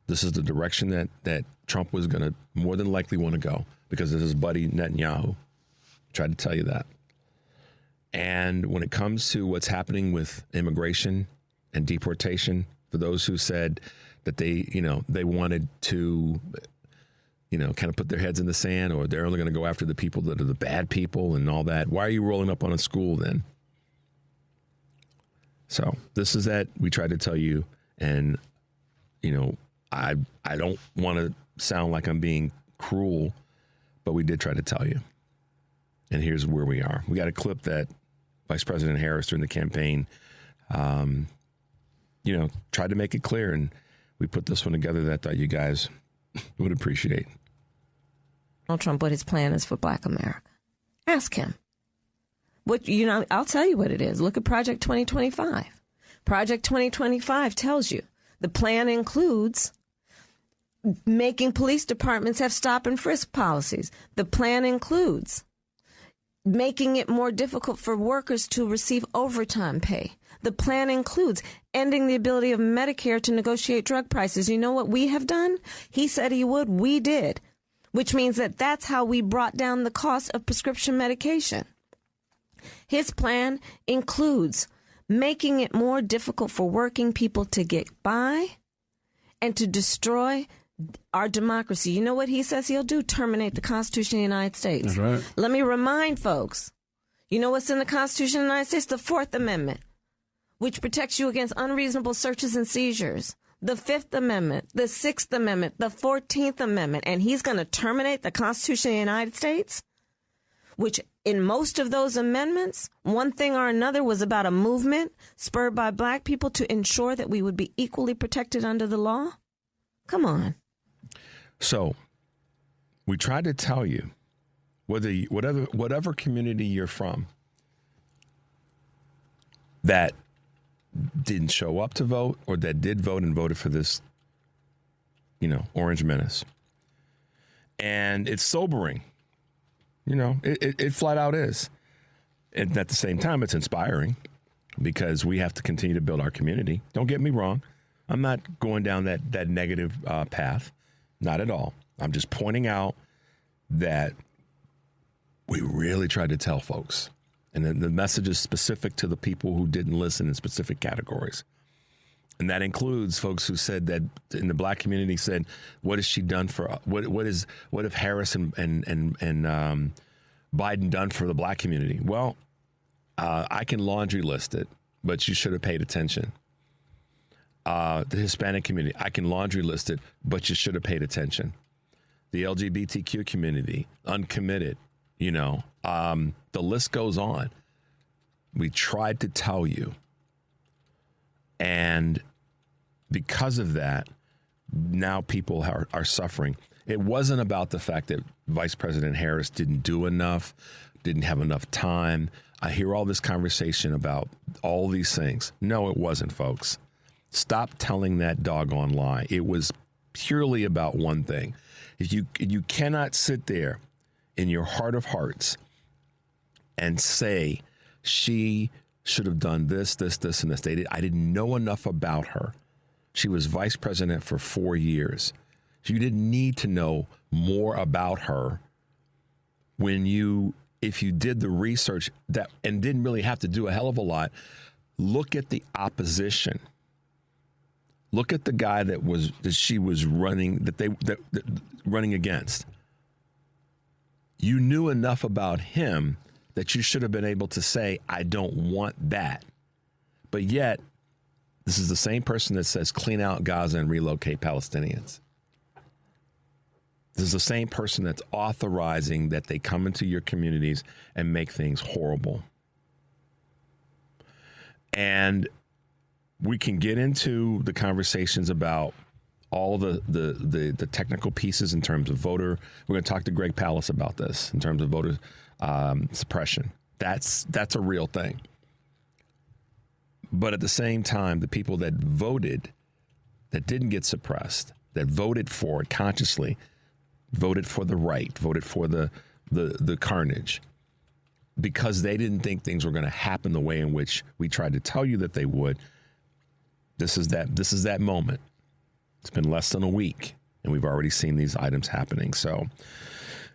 this is the direction that Trump was going to more than likely want to go because of his buddy Netanyahu. Tried to tell you that. And when it comes to what's happening with immigration and deportation, for those who said that they wanted to, kind of put their heads in the sand, or they're only going to go after the people that are the bad people and all that. Why are you rolling up on a school then? So this is that we tried to tell you, and, I don't want to sound like I'm being cruel, but we did try to tell you. And here's where we are. We got a clip that Vice President Harris during the campaign, tried to make it clear, and we put this one together that I thought you guys would appreciate. Donald Trump, what his plan is for Black America. Ask him. I'll tell you what it is. Look at Project 2025. Project 2025 tells you the plan includes making police departments have stop and frisk policies. The plan includes making it more difficult for workers to receive overtime pay. The plan includes ending the ability of Medicare to negotiate drug prices. You know what we have done? He said he would. We did, which means that's how we brought down the cost of prescription medication. His plan includes making it more difficult for working people to get by and to destroy our democracy. You know what he says he'll do? Terminate the Constitution of the United States. That's right. Let me remind folks, you know what's in the Constitution of the United States? The Fourth Amendment, which protects you against unreasonable searches and seizures. The Fifth Amendment, the Sixth Amendment, the 14th Amendment. And he's going to terminate the Constitution of the United States, which in most of those amendments, one thing or another was about a movement spurred by Black people to ensure that we would be equally protected under the law. Come on. So we tried to tell you, whatever community you're from that didn't show up to vote or that did vote and voted for this, Orange Menace. And it's sobering. It flat out is. And at the same time, it's inspiring because we have to continue to build our community. Don't get me wrong. I'm not going down that negative path. Not at all. I'm just pointing out that we really tried to tell folks. And then the message is specific to the people who didn't listen in specific categories. And that includes folks who said that in the Black community said, what has she done for, what have Harris and Biden done for the Black community? Well, I can laundry list it, but you should have paid attention. The Hispanic community, I can laundry list it, but you should have paid attention. The LGBTQ community, uncommitted, the list goes on. We tried to tell you. And because of that, now people are suffering. It wasn't about the fact that Vice President Harris didn't do enough, didn't have enough time. I hear all this conversation about all these things. No, it wasn't, folks. Stop telling that doggone lie. It was purely about one thing. If you cannot sit there in your heart of hearts and say she should have done this, and this. I didn't know enough about her. She was vice president for 4 years. You didn't need to know more about her if you did the research and didn't really have to do a hell of a lot. Look at the opposition. Look at the guy that she was running running against. You knew enough about him that you should have been able to say, I don't want that. But yet, this is the same person that says clean out Gaza and relocate Palestinians. This is the same person that's authorizing that they come into your communities and make things horrible. And we can get into the conversations about all the technical pieces in terms of voter. We're going to talk to Greg Pallas about this in terms of voter suppression. That's a real thing. But at the same time, the people that voted, that didn't get suppressed, that voted for it consciously, voted for the right, voted for the carnage, because they didn't think things were going to happen the way in which we tried to tell you that they would. This is that moment. It's been less than a week, and we've already seen these items happening. So,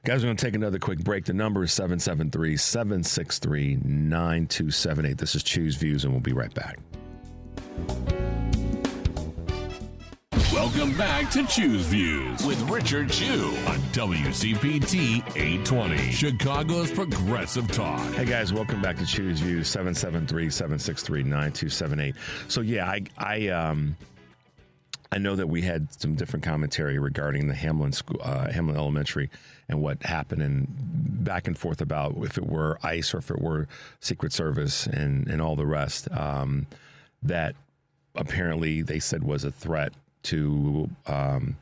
guys, we're going to take another quick break. The number is 773-763-9278. This is Choose Views, and we'll be right back. Welcome back to Choose Views with Richard Chew on WCPT 820, Chicago's Progressive Talk. Hey, guys, welcome back to Choose Views, 773-763-9278. So, yeah, I know that we had some different commentary regarding the Hamlin Elementary and what happened, and back and forth about if it were ICE or if it were Secret Service and all the rest, that apparently they said was a threat to an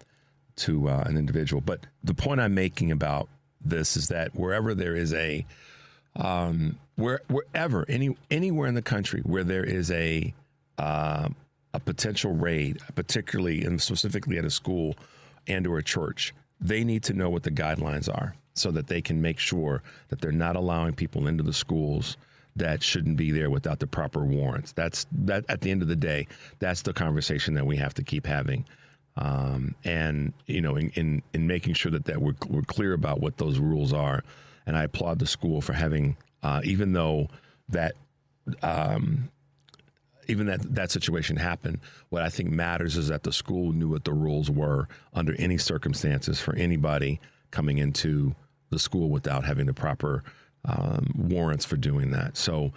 individual. But the point I'm making about this is that wherever there is anywhere in the country where there is a potential raid, particularly and specifically at a school and or a church, they need to know what the guidelines are so that they can make sure that they're not allowing people into the schools that shouldn't be there without the proper warrants. That at the end of the day, that's the conversation that we have to keep having. And, you know, in making sure that we're clear about what those rules are. And I applaud the school for having, even though that situation happened, what I think matters is that the school knew what the rules were under any circumstances for anybody coming into the school without having the proper warrants for doing that. So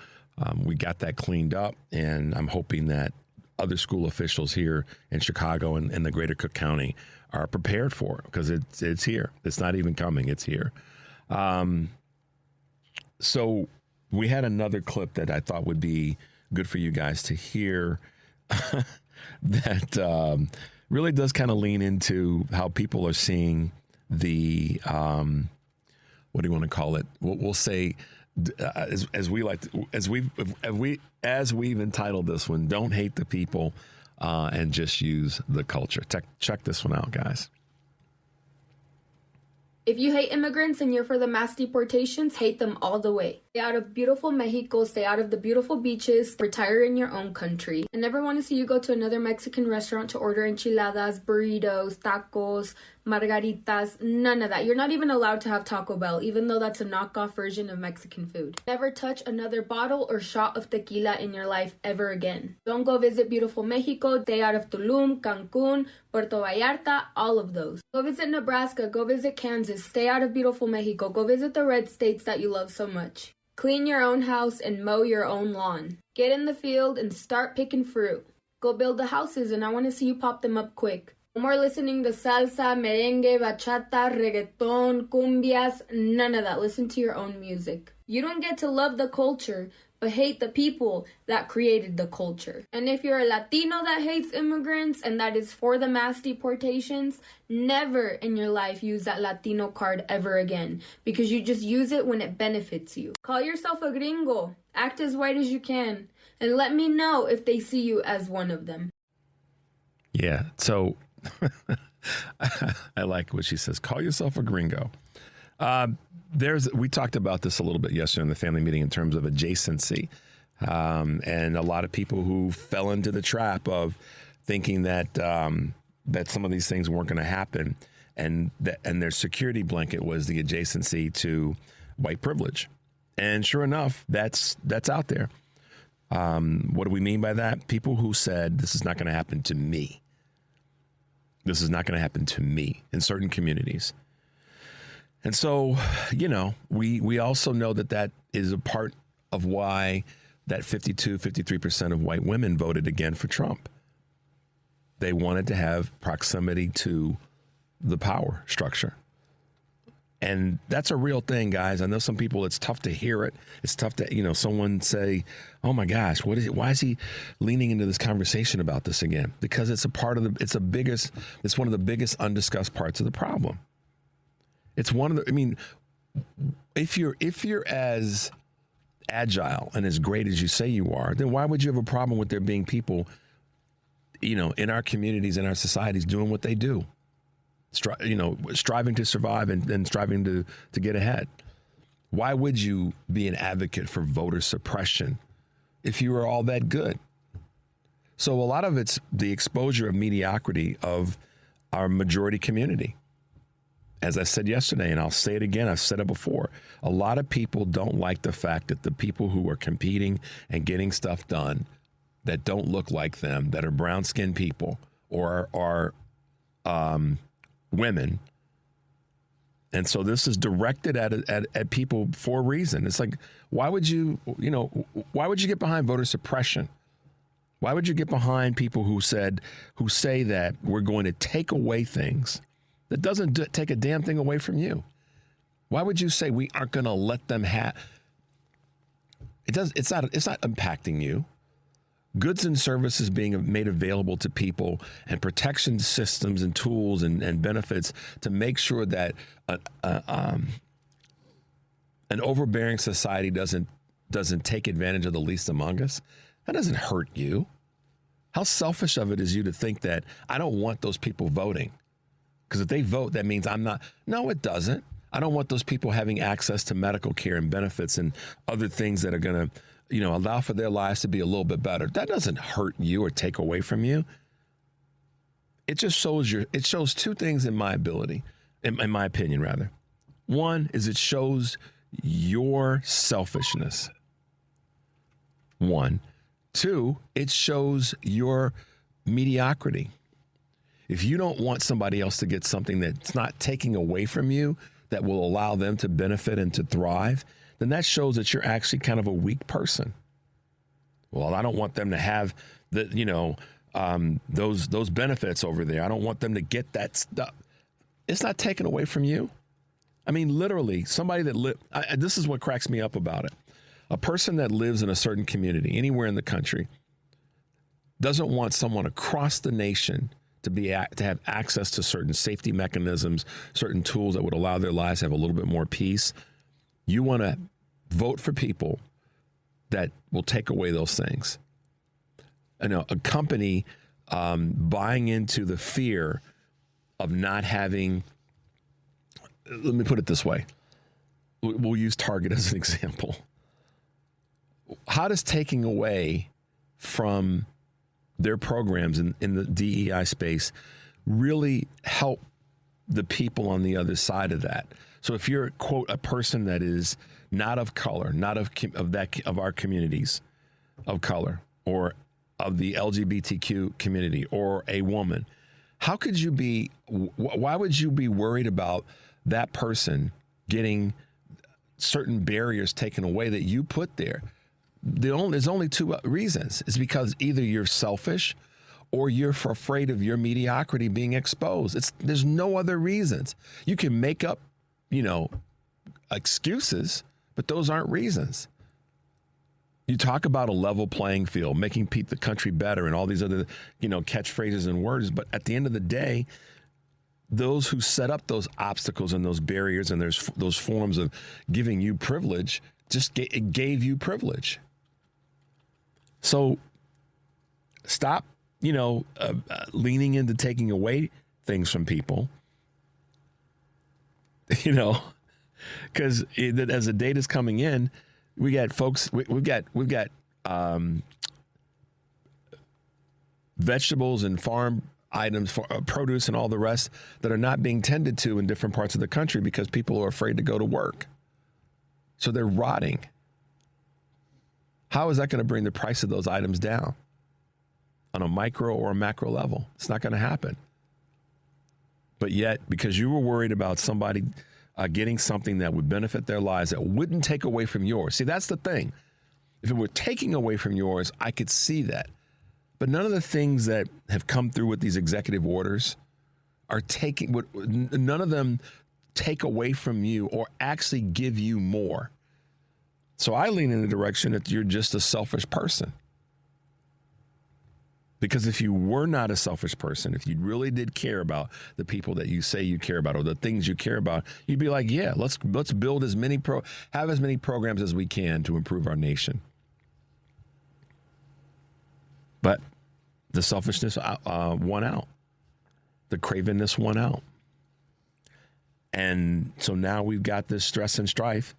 we got that cleaned up, and I'm hoping that other school officials here in Chicago and the greater Cook County are prepared for it, because it's here. It's not even coming. It's here. So we had another clip that I thought would be good for you guys to hear that really does kind of lean into how people are seeing the what do you want to call it? We'll say, as we've entitled this one, "Don't Hate the People and Just Use the Culture." Check this one out, guys. If you hate immigrants and you're for the mass deportations, hate them all the way. Stay out of beautiful Mexico, stay out of the beautiful beaches, retire in your own country. I never want to see you go to another Mexican restaurant to order enchiladas, burritos, tacos, margaritas, none of that. You're not even allowed to have Taco Bell, even though that's a knockoff version of Mexican food. Never touch another bottle or shot of tequila in your life ever again. Don't go visit beautiful Mexico, stay out of Tulum, Cancun, Puerto Vallarta, all of those. Go visit Nebraska, go visit Kansas, stay out of beautiful Mexico, go visit the red states that you love so much. Clean your own house and mow your own lawn. Get in the field and start picking fruit. Go build the houses, and I want to see you pop them up quick. No more listening to salsa, merengue, bachata, reggaeton, cumbias, none of that. Listen to your own music. You don't get to love the culture, but hate the people that created the culture. And if you're a Latino that hates immigrants and that is for the mass deportations, never in your life use that Latino card ever again, because you just use it when it benefits you. Call yourself a gringo, act as white as you can, and let me know if they see you as one of them. Yeah, so I like what she says. Call yourself a gringo. We talked about this a little bit yesterday in the family meeting in terms of adjacency, and a lot of people who fell into the trap of thinking that some of these things weren't going to happen, and their security blanket was the adjacency to white privilege. And sure enough, that's out there. What do we mean by that? People who said, this is not going to happen to me. This is not going to happen to me in certain communities. And so, you know, we also know that is a part of why that 53% of white women voted again for Trump. They wanted to have proximity to the power structure. And that's a real thing, guys. I know some people, it's tough to hear it. It's tough to, someone say, oh my gosh, what is it? Why is he leaning into this conversation about this again? Because it's one of the biggest undiscussed parts of the problem. It's if you're as agile and as great as you say you are, then why would you have a problem with there being people, in our communities, in our societies doing what they do? Striving to survive and striving to get ahead. Why would you be an advocate for voter suppression if you were all that good? So a lot of it's the exposure of mediocrity of our majority community. As I said yesterday, and I'll say it again, I've said it before, a lot of people don't like the fact that the people who are competing and getting stuff done that don't look like them, that are brown-skinned people or are women. And so this is directed at people for a reason. It's like, why would you get behind voter suppression? Why would you get behind people who say that we're going to take away things that doesn't take a damn thing away from you? Why would you say we aren't going to let them have? It's not impacting you. Goods and services being made available to people and protection systems and tools and benefits to make sure that an overbearing society doesn't take advantage of the least among us. That doesn't hurt you. How selfish of it is you to think that I don't want those people voting? Because if they vote, that means I'm not. No, it doesn't. I don't want those people having access to medical care and benefits and other things that are going to, allow for their lives to be a little bit better. That doesn't hurt you or take away from you. It just shows it shows two things in my opinion, rather. One is it shows your selfishness. One. Two, it shows your mediocrity. If you don't want somebody else to get something that's not taking away from you, that will allow them to benefit and to thrive, then that shows that you're actually kind of a weak person. Well, I don't want them to have those benefits over there. I don't want them to get that stuff. It's not taken away from you. I mean, literally, somebody that this is what cracks me up about it. A person that lives in a certain community, anywhere in the country, doesn't want someone across the nation to have access to certain safety mechanisms, certain tools that would allow their lives to have a little bit more peace. You want to vote for people that will take away those things. A company buying into the fear of not having, let me put it this way. We'll use Target as an example. How does taking away from their programs in the DEI space really help the people on the other side of that? So if you're, quote, a person that is not of color, not of our communities of color, or of the LGBTQ community, or a woman, why would you be worried about that person getting certain barriers taken away that you put there? There's only two reasons. It's because either you're selfish or you're afraid of your mediocrity being exposed. There's no other reasons. You can make up, excuses, but those aren't reasons. You talk about a level playing field, making the country better and all these other, catchphrases and words. But at the end of the day, those who set up those obstacles and those barriers and there's those forms of giving you privilege just gave you privilege. So stop, leaning into taking away things from people, because as the data's coming in, we got folks, we've got vegetables and farm items, produce and all the rest that are not being tended to in different parts of the country because people are afraid to go to work. So they're rotting. How is that going to bring the price of those items down on a micro or a macro level? It's not going to happen. But yet, because you were worried about somebody getting something that would benefit their lives that wouldn't take away from yours. See, that's the thing. If it were taking away from yours, I could see that. But none of the things that have come through with these executive orders are none of them take away from you or actually give you more. So I lean in the direction that you're just a selfish person. Because if you were not a selfish person, if you really did care about the people that you say you care about or the things you care about, you'd be like, yeah, let's build have as many programs as we can to improve our nation. But the selfishness won out. The cravenness won out. And so now we've got this stress and strife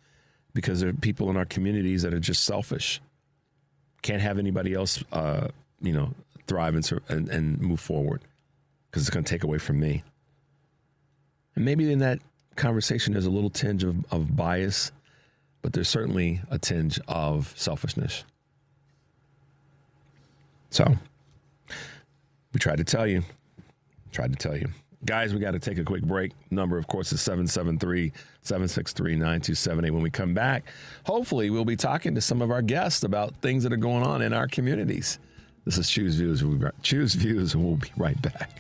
because there are people in our communities that are just selfish. Can't have anybody else, thrive and move forward because it's going to take away from me. And maybe in that conversation there's a little tinge of bias, but there's certainly a tinge of selfishness. So we tried to tell you. Guys, we got to take a quick break. Number, of course, is 773-763-9278. When we come back, hopefully we'll be talking to some of our guests about things that are going on in our communities. This is Choose Views. Choose Views, and we'll be right back.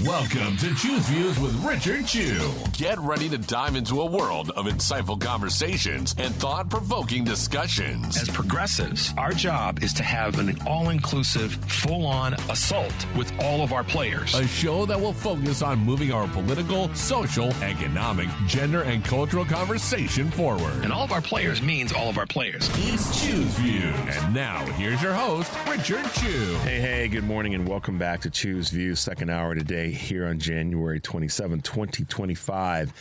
Welcome to Choose Views with Richard Chew. Get ready to dive into a world of insightful conversations and thought-provoking discussions. As progressives, our job is to have an all-inclusive, full-on assault with all of our players. A show that will focus on moving our political, social, economic, gender, and cultural conversation forward. And all of our players means all of our players. It's Choose Views. And now, here's your host, Richard Chew. Hey, good morning and welcome back to Choose Views, second hour today here on January 27, 2025.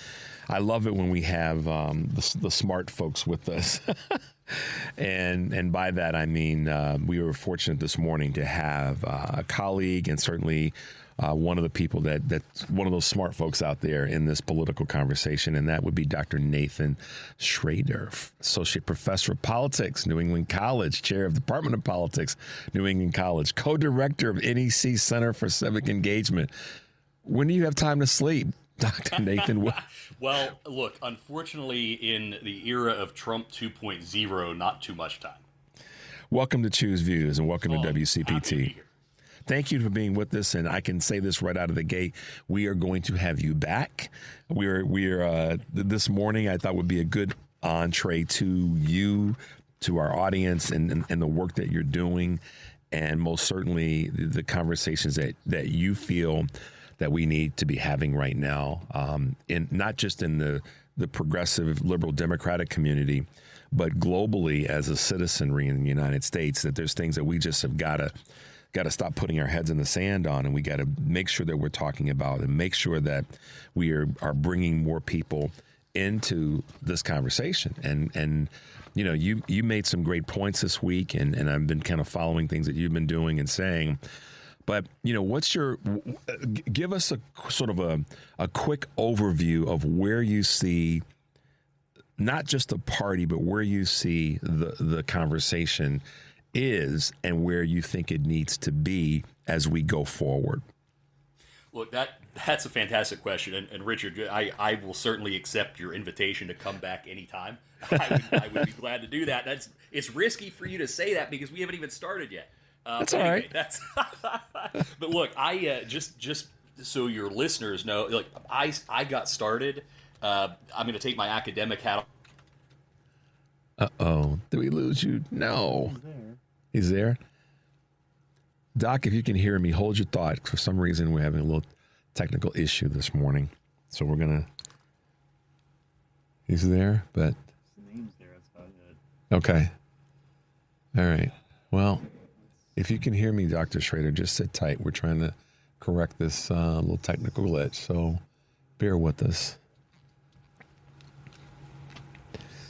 I love it when we have the smart folks with us. and by that, I mean we were fortunate this morning to have a colleague and certainly one of the people that's one of those smart folks out there in this political conversation, and that would be Dr. Nathan Shrader, Associate Professor of Politics, New England College, Chair of the Department of Politics, New England College, Co-Director of NEC Center for Civic Engagement. When do you have time to sleep, Dr. Nathan? Well, look, unfortunately, in the era of Trump 2.0, not too much time. Welcome to Choose Views and welcome to WCPT. Thank you for being with us, and I can say this right out of the gate: we are going to have you back. We're this morning I thought would be a good entree to you, to our audience, and the work that you're doing, and most certainly the conversations that you feel that we need to be having right now, in not just in the progressive liberal democratic community, but globally as a citizenry in the United States, that there's things that we just have got to stop putting our heads in the sand on, and we got to make sure that we're talking about and make sure that we are bringing more people into this conversation. And you made some great points this week, and I've been kind of following things that you've been doing and saying. But, give us a sort of a quick overview of where you see not just the party, but where you see the conversation is and where you think it needs to be as we go forward. Look, that's a fantastic question. And Richard, I will certainly accept your invitation to come back anytime. I would be glad to do that. It's risky for you to say that because we haven't even started yet. That's all right. But look, I just so your listeners know, like I got started. I'm going to take my academic hat off. Uh-oh. Did we lose you? No. He's there. Doc, if you can hear me, hold your thought. For some reason, we're having a little technical issue this morning. So we're going to... He's there, but... The name's there. That's about it. Okay. All right. Well... If you can hear me, Dr. Shrader, just sit tight. We're trying to correct this little technical glitch, so bear with us.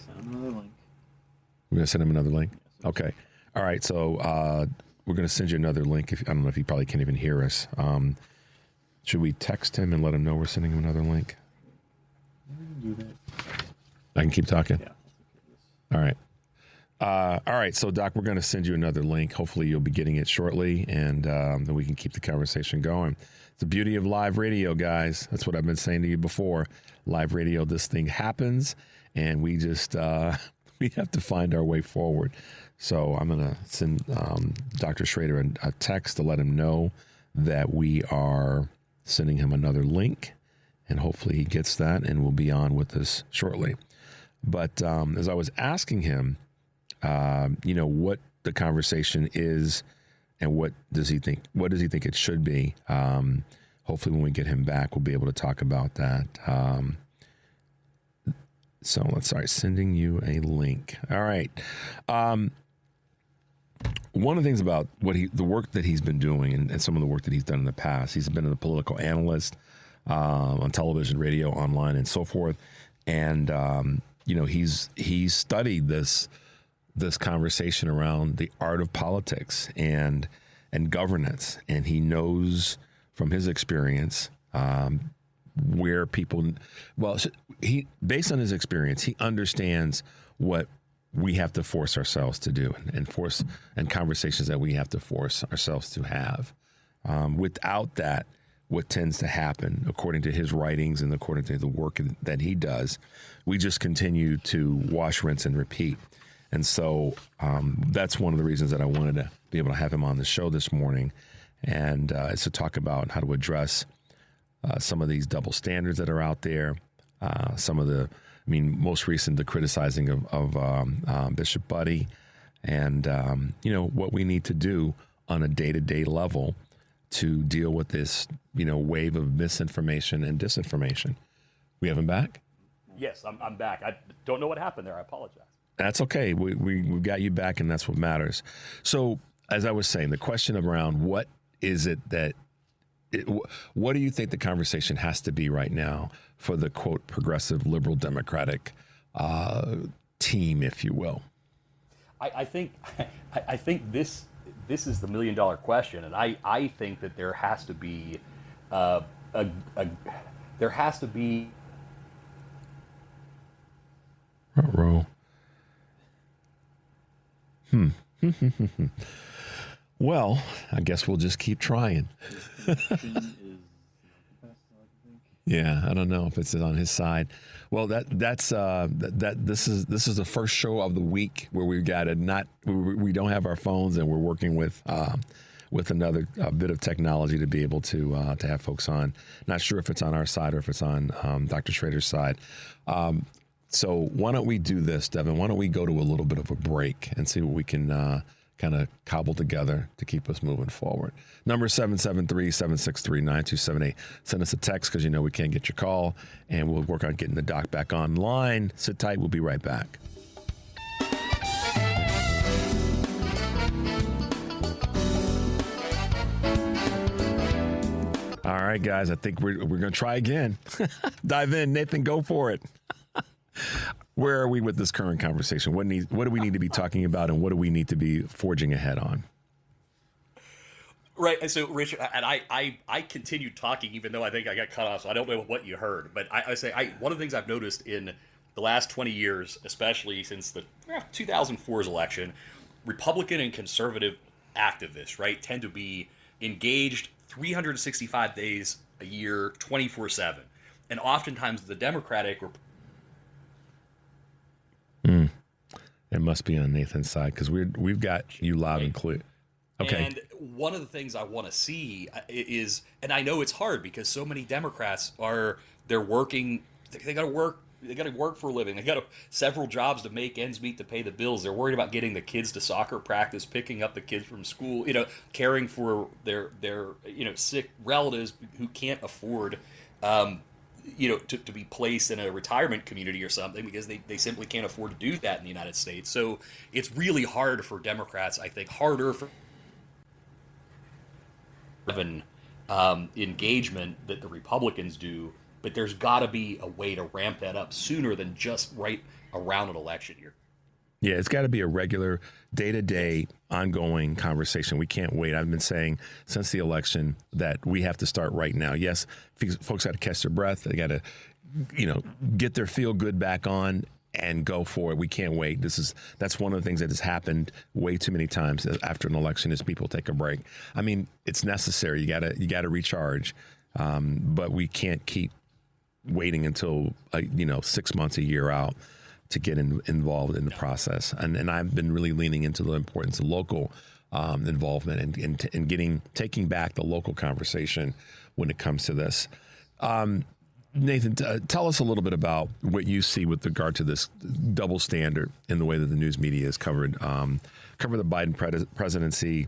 Send him another link. We're going to send him another link? Okay. All right, so we're going to send you another link. I don't know if he probably can't even hear us. Should we text him and let him know we're sending him another link? We can do that. I can keep talking? Yeah. All right. All right, so Doc, we're going to send you another link. Hopefully you'll be getting it shortly, and then we can keep the conversation going. It's the beauty of live radio, guys. That's what I've been saying to you before. Live radio, this thing happens, and we just we have to find our way forward. So I'm going to send Dr. Shrader a text to let him know that we are sending him another link, and hopefully he gets that and will be on with us shortly. But as I was asking him, the conversation is and what does he think it should be. Hopefully when we get him back, we'll be able to talk about that. So let's start sending you a link. All right. One of the things about the work that he's been doing and some of the work that he's done in the past, he's been a political analyst on television, radio, online, and so forth. And, he's studied this conversation around the art of politics and governance. And he knows from his experience where people, based on his experience, he understands what we have to force ourselves to do and conversations that we have to force ourselves to have. Without that, what tends to happen, according to his writings and according to the work that he does, we just continue to wash, rinse, and repeat. And so that's one of the reasons that I wanted to be able to have him on the show this morning, and is to talk about how to address some of these double standards that are out there, most recent, the criticizing of Bishop Buddy, and, what we need to do on a day-to-day level to deal with this, wave of misinformation and disinformation. We have him back? Yes, I'm back. I don't know what happened there. I apologize. That's okay. We got you back, and that's what matters. So, as I was saying, the question around what is it that what do you think the conversation has to be right now for the, quote, progressive liberal democratic team, if you will? I think this is the $1 million question, and I think that there has to be Row. Well, I guess we'll just keep trying. Yeah, I don't know if it's on his side. Well, this is the first show of the week where we don't have our phones, and we're working with another bit of technology to be able to have folks on. Not sure if it's on our side or if it's on Dr. Shrader's side. So why don't we do this, Devin? Why don't we go to a little bit of a break and see what we can kind of cobble together to keep us moving forward. Number 773-763-9278. Send us a text because we can't get your call, and we'll work on getting the doc back online. Sit tight. We'll be right back. All right, guys, I think we're going to try again. Dive in. Nathan, go for it. Where are we with this current conversation? What do we need to be talking about, and what do we need to be forging ahead on? Right. And so, Richard, and I continued talking, even though I think I got cut off, so I don't know what you heard. But one of the things I've noticed in the last 20 years, especially since the 2004's election, Republican and conservative activists, right, tend to be engaged 365 days a year, 24/7. And oftentimes the Democratic or It must be on Nathan's side because we've got you loud and clear. Okay. And one of the things I want to see is, and I know it's hard because so many Democrats they're working. They got to work. They got to work for a living. They got several jobs to make ends meet to pay the bills. They're worried about getting the kids to soccer practice, picking up the kids from school. Caring for their sick relatives who can't afford. To be placed in a retirement community or something because they simply can't afford to do that in the United States. So it's really hard for Democrats, I think, harder for engagement that the Republicans do, but there's got to be a way to ramp that up sooner than just right around an election year. Yeah, it's got to be a regular, day-to-day, ongoing conversation. We can't wait. I've been saying since the election that we have to start right now. Yes, folks got to catch their breath. They got to, get their feel-good back on and go for it. We can't wait. That's one of the things that has happened way too many times after an election is people take a break. I mean, it's necessary. You gotta recharge, but we can't keep waiting until 6 months, a year out to get involved in the process. And I've been really leaning into the importance of local involvement and taking back the local conversation when it comes to this. Nathan, tell us a little bit about what you see with regard to this double standard in the way that the news media has covered the Biden presidency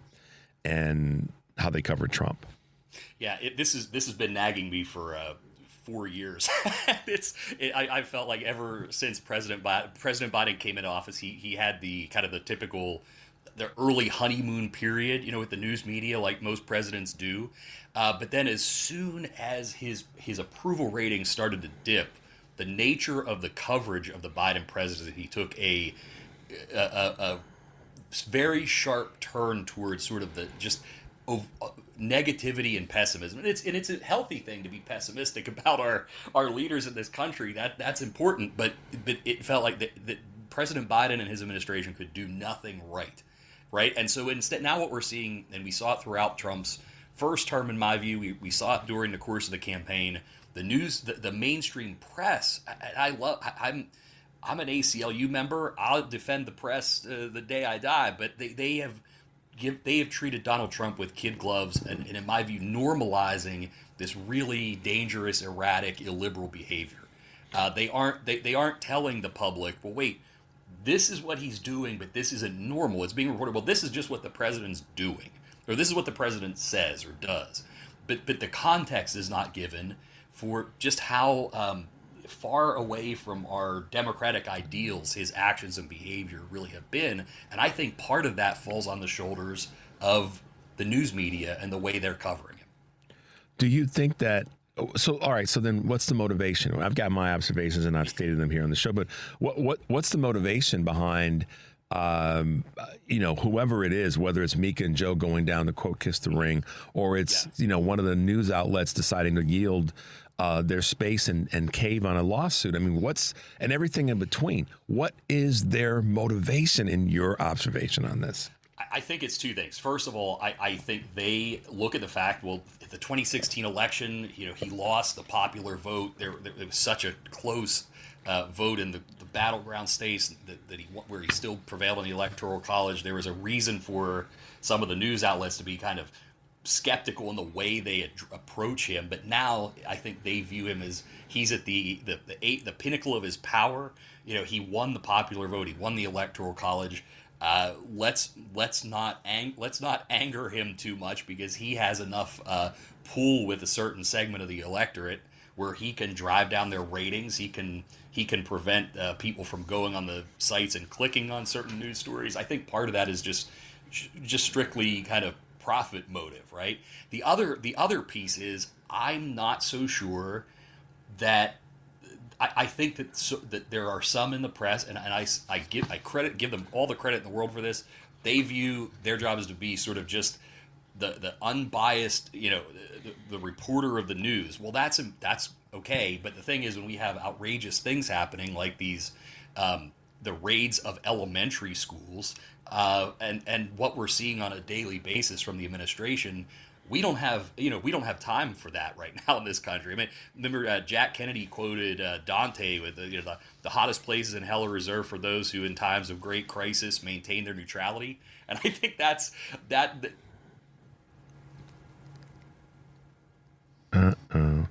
and how they covered Trump. Yeah, this has been nagging me for 4 years. I felt like ever since President Biden came into office, he had the kind of the typical the early honeymoon period, with the news media, like most presidents do. But then as soon as his approval ratings started to dip, the nature of the coverage of the Biden presidency took a very sharp turn towards sort of the just negativity and pessimism. And it's a healthy thing to be pessimistic about our leaders in this country. That's important, but it felt like that President Biden and his administration could do nothing right. And so instead, now what we're seeing, and we saw it throughout Trump's first term, in my view, we saw it during the course of the campaign. The news, the mainstream press. I'm an ACLU member. I'll defend the press the day I die. But they have treated Donald Trump with kid gloves, and in my view, normalizing this really dangerous, erratic, illiberal behavior. They aren't telling the public, well, wait, this is what he's doing, but this isn't normal. It's being reported, well, this is just what the president's doing, or this is what the president says or does. But the context is not given for just how far away from our democratic ideals his actions and behavior really have been. And I think part of that falls on the shoulders of the news media and the way they're covering him. Do you think that, all right, so then what's the motivation? I've got my observations and I've stated them here on the show, but what's the motivation behind, whoever it is, whether it's Mika and Joe going down to quote kiss the ring, or it's, one of the news outlets deciding to yield their space and cave on a lawsuit? I mean, and everything in between. What is their motivation in your observation on this? I think it's two things. First of all, I think they look at the fact, well, the 2016 election, he lost the popular vote. There was such a close vote in the battleground states where he still prevailed in the Electoral College. There was a reason for some of the news outlets to be kind of skeptical in the way they approach him. But now I think they view him as he's at the pinnacle of his power. He won the popular vote. He won the Electoral College. Let's not anger him too much, because he has enough pull with a certain segment of the electorate where he can drive down their ratings. He can prevent people from going on the sites and clicking on certain news stories. I think part of that is just strictly kind of profit motive, right? The other piece is, I'm not so sure that I think that there are some in the press, and I give them all the credit in the world for this. They view their job as to be sort of just the unbiased, the reporter of the news. Well, that's okay, but the thing is, when we have outrageous things happening like these, the raids of elementary schools, and what we're seeing on a daily basis from the administration, we don't have time for that right now in this country. I mean, remember Jack Kennedy quoted Dante with the hottest places in hell are reserved for those who in times of great crisis maintain their neutrality. And I think that's that. All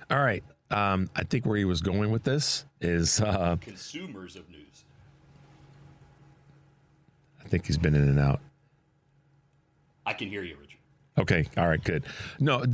right. I think where he was going with this is consumers of news. I think he's been in and out. I can hear you, Richard. Okay. All right. Good. No,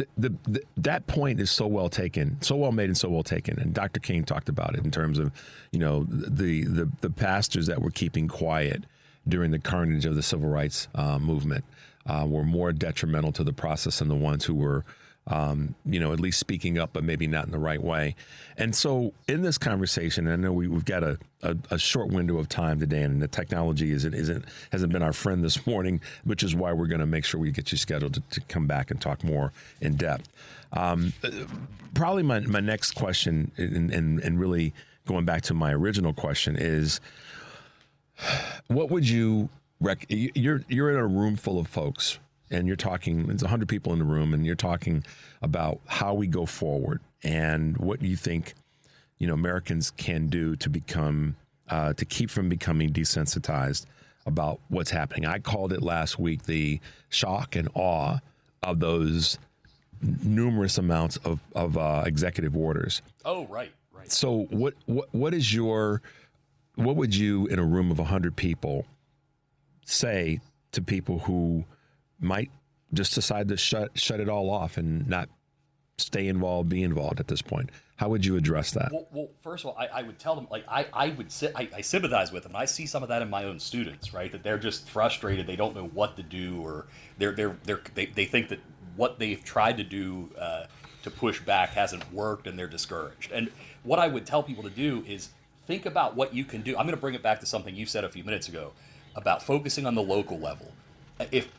that point is so well taken, so well made, and so well taken. And Dr. King talked about it in terms of, the pastors that were keeping quiet during the carnage of the civil rights movement were more detrimental to the process than the ones who were, at least speaking up, but maybe not in the right way. And so in this conversation, I know we've got a short window of time today, and the technology hasn't been our friend this morning, which is why we're going to make sure we get you scheduled to come back and talk more in depth. Probably my next question, and really going back to my original question, is what would you you're in a room full of folks, and you're talking, there's 100 people in the room, and you're talking about how we go forward and what you think, Americans can do to become, to keep from becoming desensitized about what's happening. I called it last week the shock and awe of those numerous amounts of executive orders. Oh, right. So what would you, in a room of 100 people, say to people who might just decide to shut it all off and not stay involved, be involved at this point? How would you address that? Well, first of all, I would tell them, like, I sympathize with them. I see some of that in my own students, right? That they're just frustrated. They don't know what to do, or they think that what they've tried to do to push back hasn't worked, and they're discouraged. And what I would tell people to do is think about what you can do. I'm going to bring it back to something you said a few minutes ago about focusing on the local level. If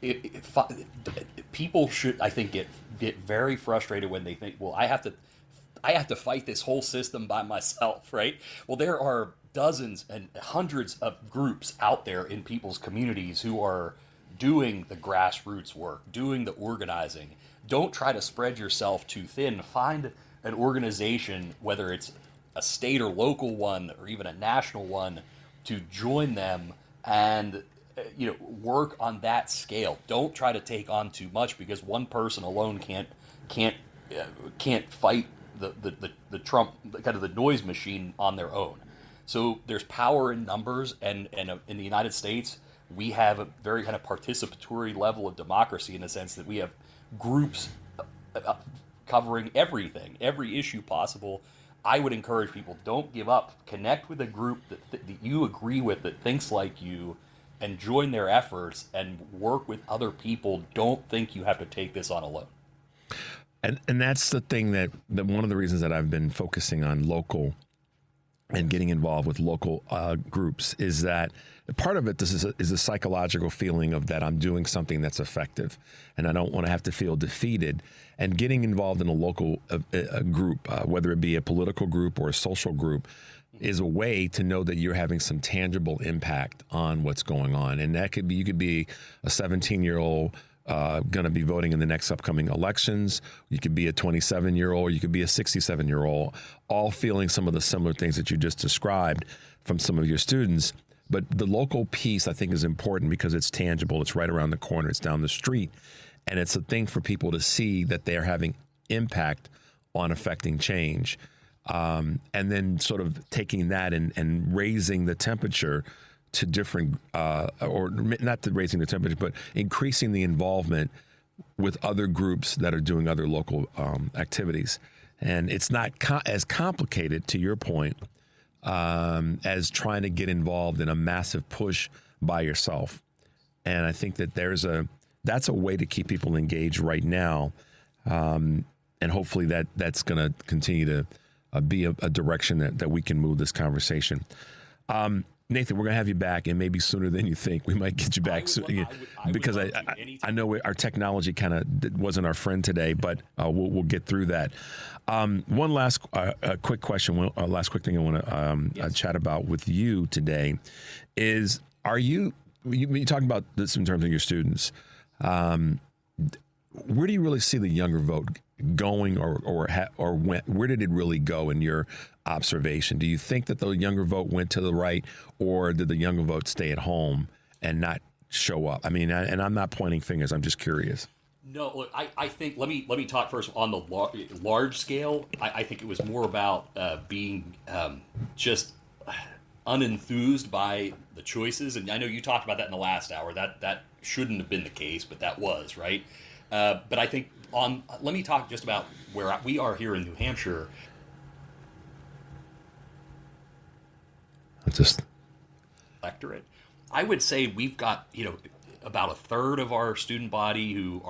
people should, I think, get very frustrated when they think, well, I have to fight this whole system by myself, right? Well, there are dozens and hundreds of groups out there in people's communities who are doing the grassroots work, doing the organizing. Don't try to spread yourself too thin. Find an organization, whether it's a state or local one or even a national one, to join them and work on that scale. Don't try to take on too much, because one person alone can't fight the Trump, kind of the noise machine on their own. So there's power in numbers, and in the United States, we have a very kind of participatory level of democracy, in the sense that we have groups covering everything, every issue possible. I would encourage people, don't give up. Connect with a group that you agree with, that thinks like you, and join their efforts and work with other people. Don't think you have to take this on alone. And that's the thing that one of the reasons that I've been focusing on local and getting involved with local groups is that part of it is a psychological feeling of that I'm doing something that's effective, and I don't want to have to feel defeated. And getting involved in a local group, whether it be a political group or a social group, is a way to know that you're having some tangible impact on what's going on. And that could be, you could be a 17-year-old going to be voting in the next upcoming elections. You could be a 27-year-old, you could be a 67-year-old, all feeling some of the similar things that you just described from some of your students. But the local piece, I think, is important because it's tangible. It's right around the corner. It's down the street. And it's a thing for people to see that they're having impact on affecting change. And then sort of taking that and raising the temperature to different, or not to raising the temperature, but increasing the involvement with other groups that are doing other local activities. And it's not as complicated, to your point, as trying to get involved in a massive push by yourself. And I think that that's a way to keep people engaged right now. And hopefully that's going to continue to be a direction that we can move this conversation. Nathan, we're going to have you back, and maybe sooner than you think. We might get you back soon, because I know our technology kind of wasn't our friend today, but we'll get through that. One last quick question, last quick thing I want to chat about with you today is, you talking about this in terms of your students, where do you really see the younger vote going, or where did it really go in your observation? Do you think that the younger vote went to the right, or did the younger vote stay at home and not show up? I mean, and I'm not pointing fingers. I'm just curious. No, look, I think let me talk first on the large scale. I think it was more about being just unenthused by the choices, and I know you talked about that in the last hour. That shouldn't have been the case, but that was right. But I think let me talk just about where we are here in New Hampshire. Electorate. I would say we've got about a third of our student body who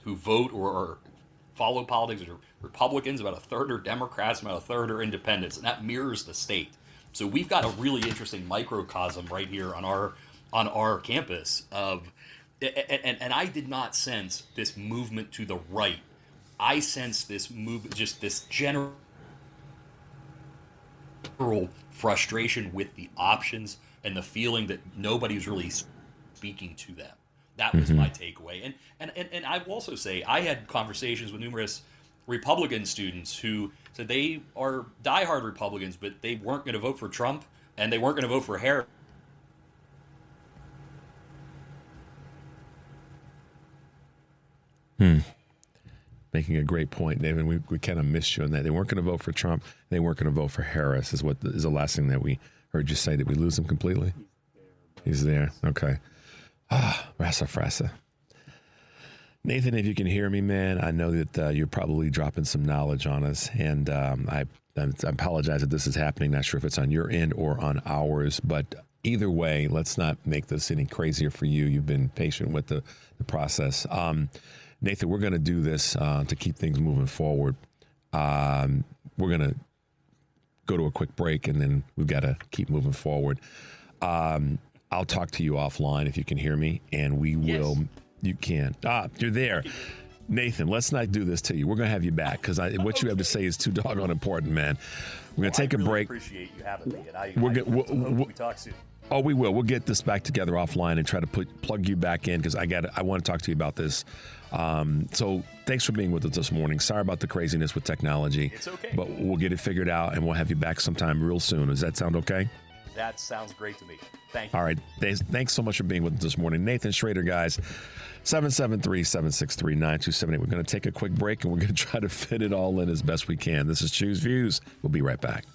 vote or follow politics are Republicans, about a third are Democrats, about a third are independents, and that mirrors the state. So we've got a really interesting microcosm right here on our campus of. And I did not sense this movement to the right. I sense this movement, just this general frustration with the options and the feeling that nobody's really speaking to them. That was my takeaway. And I will also say I had conversations with numerous Republican students who said they are diehard Republicans, but they weren't going to vote for Trump and they weren't going to vote for Harris. making a great point, David. We kind of missed you on that. They weren't going to vote for Trump. They weren't going to vote for Harris. Is the last thing that we heard you say. Did we lose him completely? He's there. Okay. Rasa frasa. Nathan, if you can hear me, man, I know that you're probably dropping some knowledge on us, and I apologize that this is happening. Not sure if it's on your end or on ours, but either way, let's not make this any crazier for you. You've been patient with the process. Nathan, we're going to do this to keep things moving forward. We're going to go to a quick break, and then we've got to keep moving forward. I'll talk to you offline if you can hear me, and we will. You can. You're there. Nathan, let's not do this to you. We're going to have you back because what you have to say is too doggone important, man. We're going to take a break. I appreciate you having me, and we talk soon. Oh, we will. We'll get this back together offline and try to plug you back in because I want to talk to you about this. So thanks for being with us this morning. Sorry about the craziness with technology. It's okay. But we'll get it figured out, and we'll have you back sometime real soon. Does that sound okay? That sounds great to me. Thank you. All right. Thanks so much for being with us this morning. Nathan Shrader, guys, 773-763-9278. We're going to take a quick break, and we're going to try to fit it all in as best we can. This is Choose Views. We'll be right back.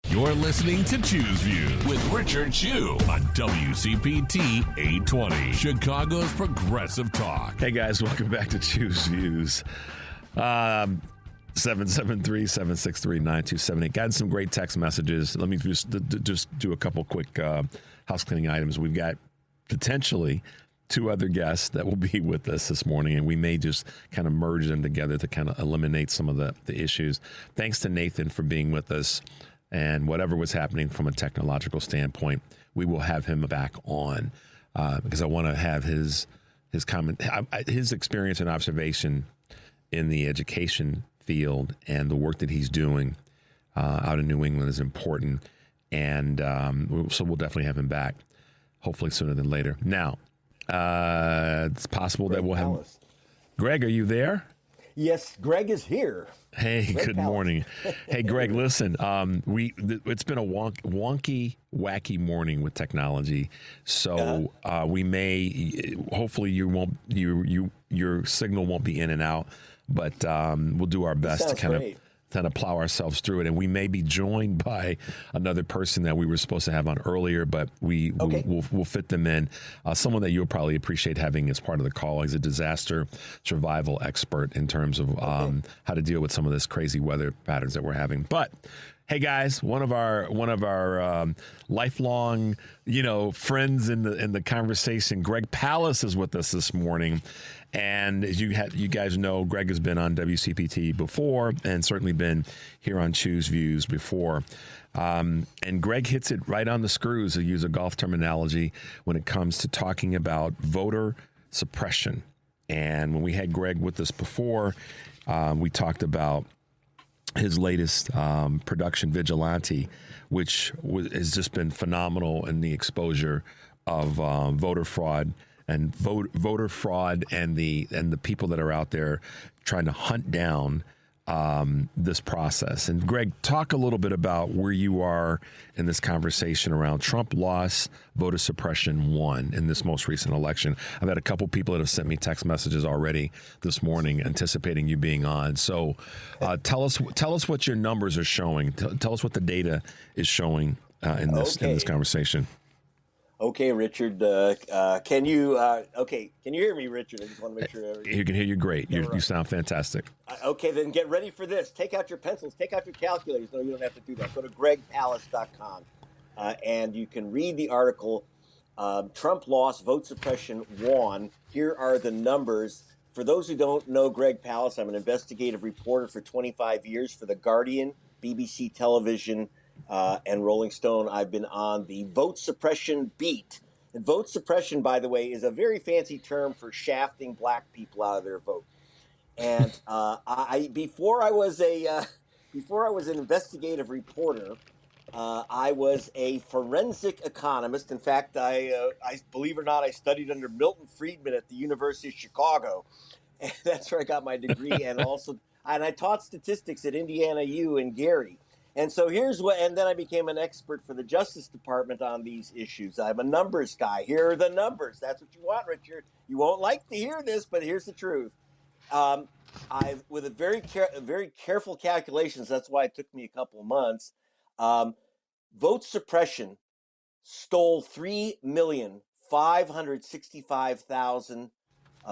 You're listening to Choose Views with Richard Chu on WCPT 820, Chicago's Progressive Talk. Hey, guys. Welcome back to Choose Views. 773-763-9278. Gotten some great text messages. Let me just do a couple quick house cleaning items. We've got potentially 2 other guests that will be with us this morning, and we may just kind of merge them together to kind of eliminate some of the issues. Thanks to Nathan for being with us, and whatever was happening from a technological standpoint, we will have him back on because I want to have his comment, his experience and observation in the education field and the work that he's doing out in New England is important. And so we'll definitely have him back, hopefully sooner than later. Now, it's possible that we'll have... Greg, are you there? Yes, Greg is here. Hey, good morning. Hey, Greg, listen, it's been a wonky, wacky morning with technology. So we may, hopefully your signal won't be in and out, but we'll do our best to kind of plow ourselves through it. And we may be joined by another person that we were supposed to have on earlier, but we'll fit them in. Someone that you'll probably appreciate having as part of the call. He's a disaster survival expert in terms of how to deal with some of this crazy weather patterns that we're having. But hey guys, one of our lifelong, friends in the conversation, Greg Pallas, is with us this morning. And as you guys know, Greg has been on WCPT before and certainly been here on Choose Views before. And Greg hits it right on the screws, to use a golf terminology, when it comes to talking about voter suppression. And when we had Greg with us before, we talked about his latest production, Vigilante, which has just been phenomenal in the exposure of voter fraud and voter fraud and the people that are out there trying to hunt down this process. And Greg, talk a little bit about where you are in this conversation around Trump lost, voter suppression won in this most recent election. I've had a couple people that have sent me text messages already this morning anticipating you being on. So tell us what your numbers are showing. Tell us what the data is showing in this conversation. Okay, Richard. Can you hear me, Richard? I just want to make sure. You can hear you great. You sound fantastic. Okay, then get ready for this. Take out your pencils. Take out your calculators. No, you don't have to do that. Go to gregpallas.com, and you can read the article, Trump lost, vote suppression won. Here are the numbers. For those who don't know Greg Pallas, I'm an investigative reporter for 25 years for The Guardian, BBC Television, and Rolling Stone. I've been on the vote suppression beat. And vote suppression, by the way, is a very fancy term for shafting black people out of their vote. And before I was an investigative reporter, I was a forensic economist. In fact, I believe it or not, I studied under Milton Friedman at the University of Chicago, and that's where I got my degree. And I taught statistics at Indiana U in Gary. And so here's what, and then I became an expert for the Justice Department on these issues. I'm a numbers guy. Here are the numbers. That's what you want, Richard. You won't like to hear this, but here's the truth. I've, with a very careful calculations, that's why it took me a couple of months. Vote suppression stole 3,565,000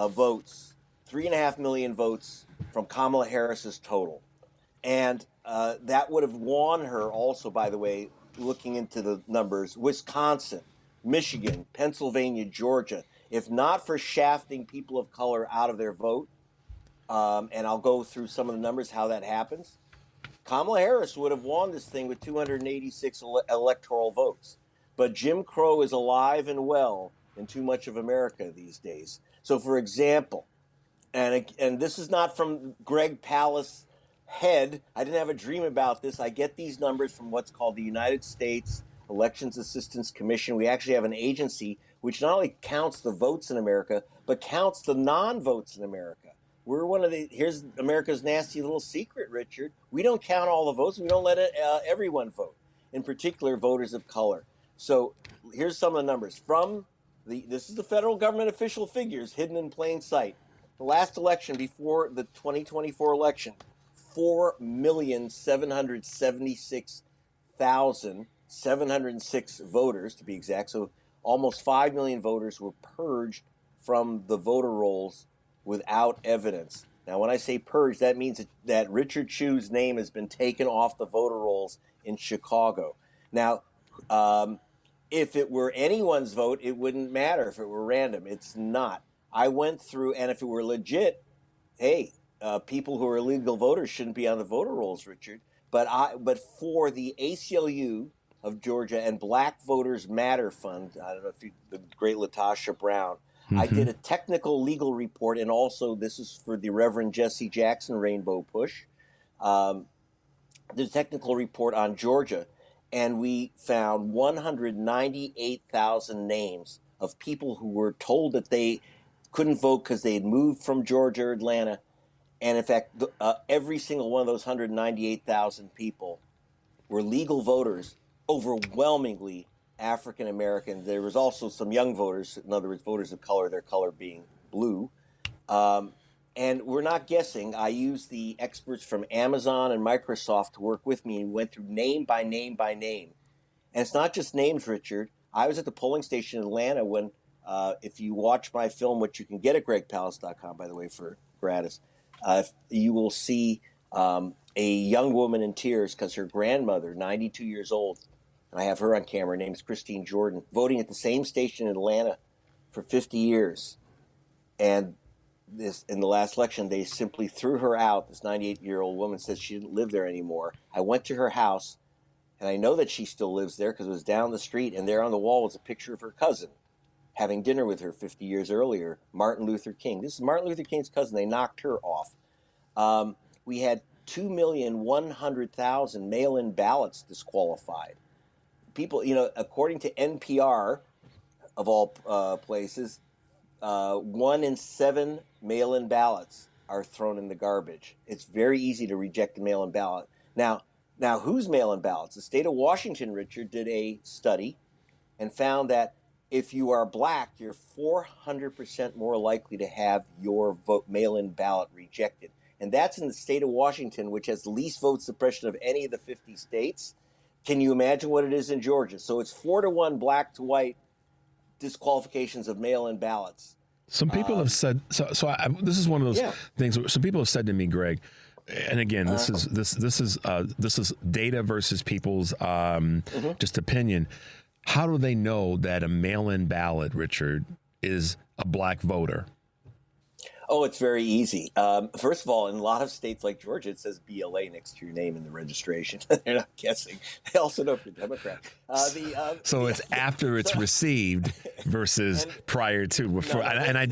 votes, 3.5 million votes from Kamala Harris's total. And that would have won her also, by the way, looking into the numbers, Wisconsin, Michigan, Pennsylvania, Georgia. If not for shafting people of color out of their vote, and I'll go through some of the numbers, how that happens, Kamala Harris would have won this thing with 286 electoral votes. But Jim Crow is alive and well in too much of America these days. So, for example, and this is not from Greg Pallas' head. I didn't have a dream about this. I get these numbers from what's called the United States Elections Assistance Commission. We actually have an agency which not only counts the votes in America, but counts the non-votes in America. We're here's America's nasty little secret, Richard. We don't count all the votes. We don't let everyone vote, in particular voters of color. So here's some of the numbers. This is the federal government official figures hidden in plain sight. The last election before the 2024 election, 4,776,706 voters, to be exact. So almost 5 million voters were purged from the voter rolls without evidence. Now, when I say purged, that means that Richard Chu's name has been taken off the voter rolls in Chicago. Now, if it were anyone's vote, it wouldn't matter if it were random. It's not. I went through, and if it were legit, hey, people who are illegal voters shouldn't be on the voter rolls, Richard. But for the ACLU of Georgia and Black Voters Matter Fund, I don't know if the great Latasha Brown, I did a technical legal report, and also this is for the Reverend Jesse Jackson Rainbow Push, the technical report on Georgia, and we found 198,000 names of people who were told that they couldn't vote because they had moved from Georgia or Atlanta. And in fact, every single one of those 198,000 people were legal voters, overwhelmingly African American. There was also some young voters, in other words, voters of color, their color being blue. And we're not guessing. I used the experts from Amazon and Microsoft to work with me and went through name by name by name. And it's not just names, Richard. I was at the polling station in Atlanta when, if you watch my film, which you can get at gregpallas.com, by the way, for gratis, you will see a young woman in tears because her grandmother, 92 years old, and I have her on camera, her name is Christine Jordan, voting at the same station in Atlanta for 50 years. And in the last election, they simply threw her out. This 98-year-old woman says she didn't live there anymore. I went to her house, and I know that she still lives there because it was down the street, and there on the wall was a picture of her cousin having dinner with her 50 years earlier, Martin Luther King. This is Martin Luther King's cousin. They knocked her off. We had 2,100,000 mail-in ballots disqualified. People, according to NPR, of all places, 1 in 7 mail-in ballots are thrown in the garbage. It's very easy to reject a mail-in ballot. Now, whose mail-in ballots? The state of Washington, Richard, did a study and found that if you are black, you're 400% more likely to have your mail-in ballot rejected. And that's in the state of Washington, which has the least vote suppression of any of the 50 states. Can you imagine what it is in Georgia? So it's 4-1 black to white disqualifications of mail-in ballots. Some people have said, this is one of those things. Some people have said to me, Greg, and again, this is data versus people's just opinion. How do they know that a mail-in ballot, Richard, is a black voter? Oh, it's very easy. First of all, in a lot of states like Georgia, it says BLA next to your name in the registration. They're not guessing. They also know if you're Democrat. So it's after it's received versus prior to. Before, I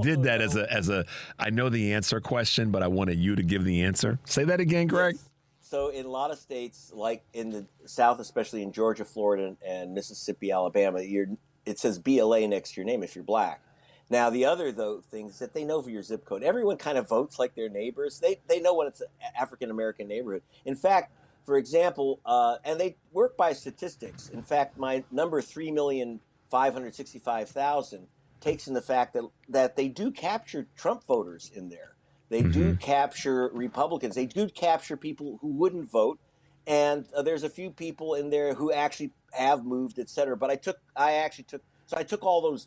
did that as a I know the answer question, but I wanted you to give the answer. Say that again, Greg. Yes. So in a lot of states, like in the South, especially in Georgia, Florida, and Mississippi, Alabama, it says BLA next to your name if you're black. Now, the other, thing is that they know for your zip code. Everyone kind of votes like their neighbors. They know when it's an African-American neighborhood. In fact, for example, and they work by statistics. In fact, my number 3,565,000 takes in the fact that they do capture Trump voters in there. They do capture Republicans. They do capture people who wouldn't vote. And there's a few people in there who actually have moved, et cetera. But I took all those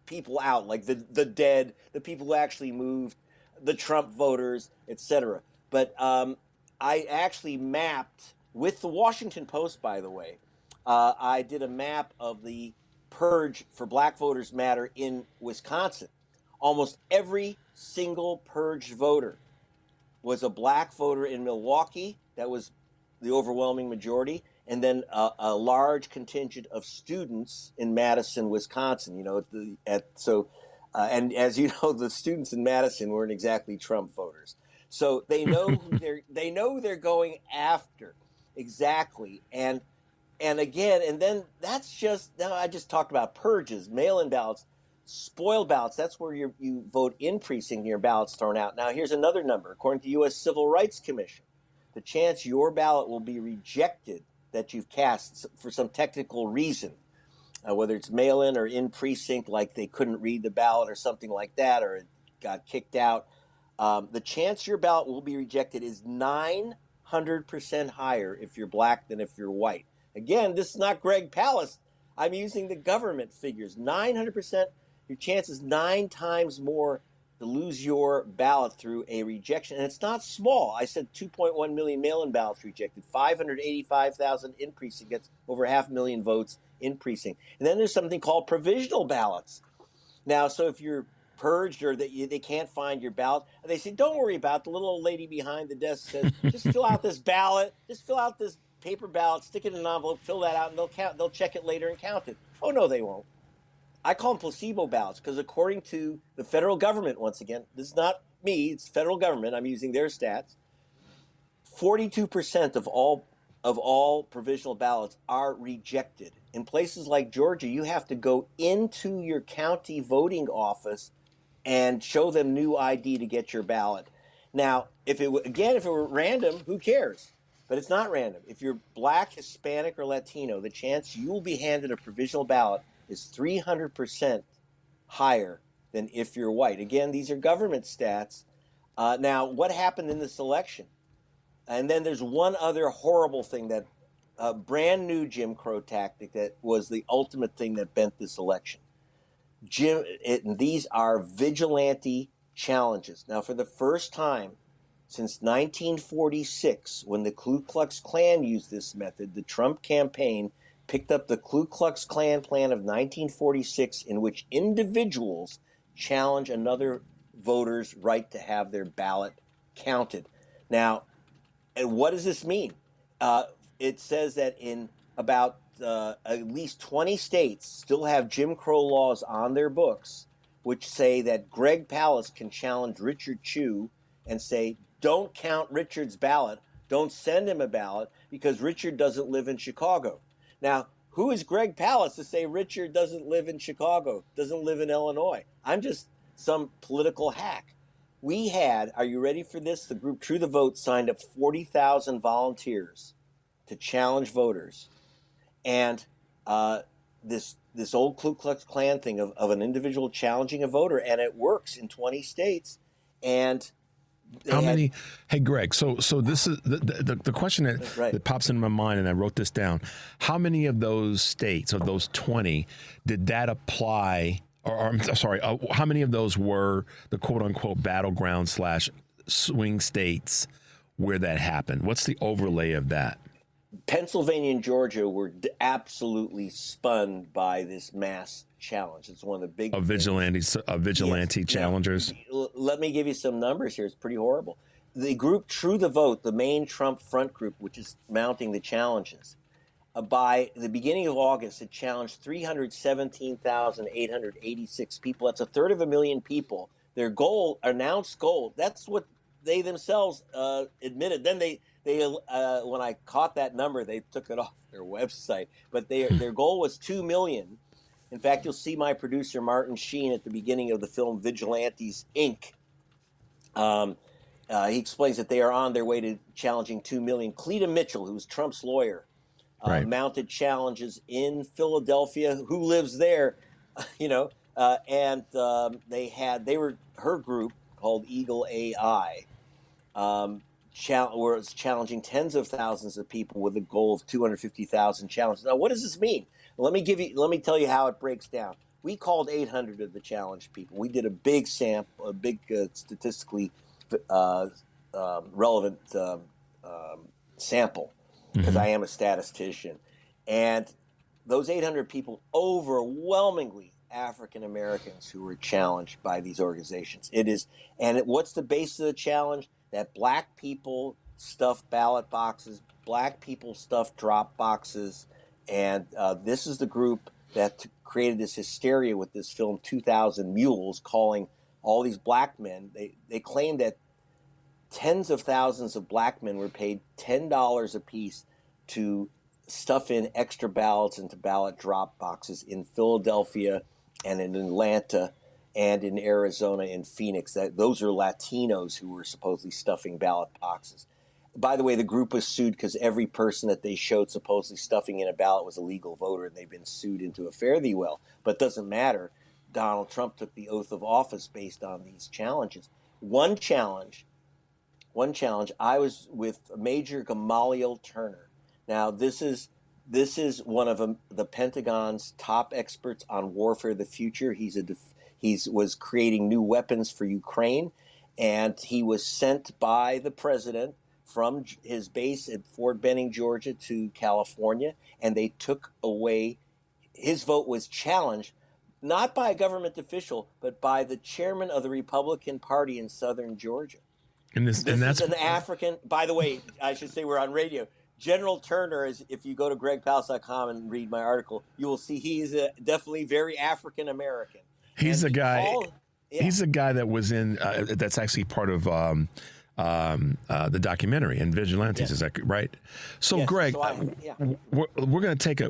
people out, like the dead, the people who actually moved, the Trump voters, et cetera. But I actually mapped, with the Washington Post, by the way, I did a map of the purge for Black Voters Matter in Wisconsin. Almost every single purged voter was a black voter in Milwaukee. That was the overwhelming majority. And then a large contingent of students in Madison, Wisconsin. And as you know, the students in Madison weren't exactly Trump voters. So they know who they're going after exactly. And then that's just, now I just talked about purges, mail-in ballots, spoiled ballots. That's where you vote in precinct and your ballot's thrown out. Now here's another number. According to the U.S. Civil Rights Commission, the chance your ballot will be rejected that you've cast for some technical reason, whether it's mail-in or in precinct, like they couldn't read the ballot or something like that, or it got kicked out, the chance your ballot will be rejected is 900% higher if you're black than if you're white. Again, this is not Greg Palast. I'm using the government figures. 900%, your chance is 9 times more to lose your ballot through a rejection. And it's not small. I said 2.1 million mail-in ballots rejected, 585,000 in precinct, gets over 500,000 votes in precinct. And then there's something called provisional ballots. Now, so if you're purged or that they can't find your ballot, they say, don't worry about it. The little old lady behind the desk says, just fill out this ballot, just fill out this paper ballot, stick it in an envelope, fill that out, and they'll check it later and count it. Oh, no, they won't. I call them placebo ballots because according to the federal government, once again, this is not me, it's federal government, I'm using their stats, 42% of all provisional ballots are rejected. In places like Georgia, you have to go into your county voting office and show them new ID to get your ballot. Now, if it were random, who cares? But it's not random. If you're black, Hispanic, or Latino, the chance you will be handed a provisional ballot is 300% higher than if you're white. Again, these are government stats. Now, what happened in this election? And then there's one other horrible thing, that brand new Jim Crow tactic that was the ultimate thing that bent this election. These are vigilante challenges. Now, for the first time since 1946, when the Ku Klux Klan used this method, the Trump campaign picked up the Ku Klux Klan plan of 1946, in which individuals challenge another voter's right to have their ballot counted. Now, and what does this mean? It says that in about at least 20 states still have Jim Crow laws on their books, which say that Greg Palast can challenge Richard Chew and say, don't count Richard's ballot, don't send him a ballot, because Richard doesn't live in Chicago. Now, who is Greg Palast to say Richard doesn't live in Chicago, doesn't live in Illinois? I'm just some political hack. We had, are you ready for this? The group True the Vote signed up 40,000 volunteers to challenge voters. And this old Ku Klux Klan thing of an individual challenging a voter, and it works in 20 states. And how many? Hey, Greg. So this is the question that pops into my mind, and I wrote this down. How many of those states, of those 20, did that apply? Or I'm sorry, how many of those were the quote unquote battleground / swing states where that happened? What's the overlay of that? Pennsylvania and Georgia were absolutely spun by this mass challenge. It's one of the big vigilante challengers. Now, let me give you some numbers here. It's pretty horrible. The group True the Vote, the main Trump front group, which is mounting the challenges, by the beginning of August, it challenged 317,886 people. That's 1/3 of people. Their goal, announced goal, that's what they themselves admitted. Then they when I caught that number, they took it off their website. But their goal was 2 million. In fact, you'll see my producer, Martin Sheen, at the beginning of the film Vigilantes, Inc. he explains that they are on their way to challenging 2 million. Cleta Mitchell, who's Trump's lawyer, mounted challenges in Philadelphia. Who lives there? And her group called Eagle AI was challenging tens of thousands of people with a goal of 250,000 challenges. Now, what does this mean? Let me tell you how it breaks down. We called 800 of the challenged people. We did a big sample, a big statistically relevant sample, because I am a statistician. And those 800 people, overwhelmingly African Americans who were challenged by these organizations. What's the base of the challenge? That black people stuff ballot boxes, black people stuff drop boxes, and this is the group that created this hysteria with this film 2000 Mules, calling all these black men. They claimed that tens of thousands of black men were paid $10 a piece to stuff in extra ballots into ballot drop boxes in Philadelphia and in Atlanta and in Arizona and Phoenix. Those are Latinos who were supposedly stuffing ballot boxes. By the way, the group was sued because every person that they showed supposedly stuffing in a ballot was a legal voter, and they've been sued into a fare thee well. But it doesn't matter. Donald Trump took the oath of office based on these challenges. One challenge, I was with Major Gamaliel Turner. Now, this is one of the Pentagon's top experts on warfare of the future. He was creating new weapons for Ukraine, and he was sent by the president from his base at Fort Benning, Georgia, to California, and they took away. His vote was challenged not by a government official, but by the chairman of the Republican Party in southern Georgia. This is an African. By the way, I should say we're on radio. General Turner is, if you go to gregpalast.com and read my article, you will see he is definitely very African American. He's a guy. He's a guy that was in. That's actually part of the documentary and Vigilantes. Is that right? So, yes. Greg, we're going to take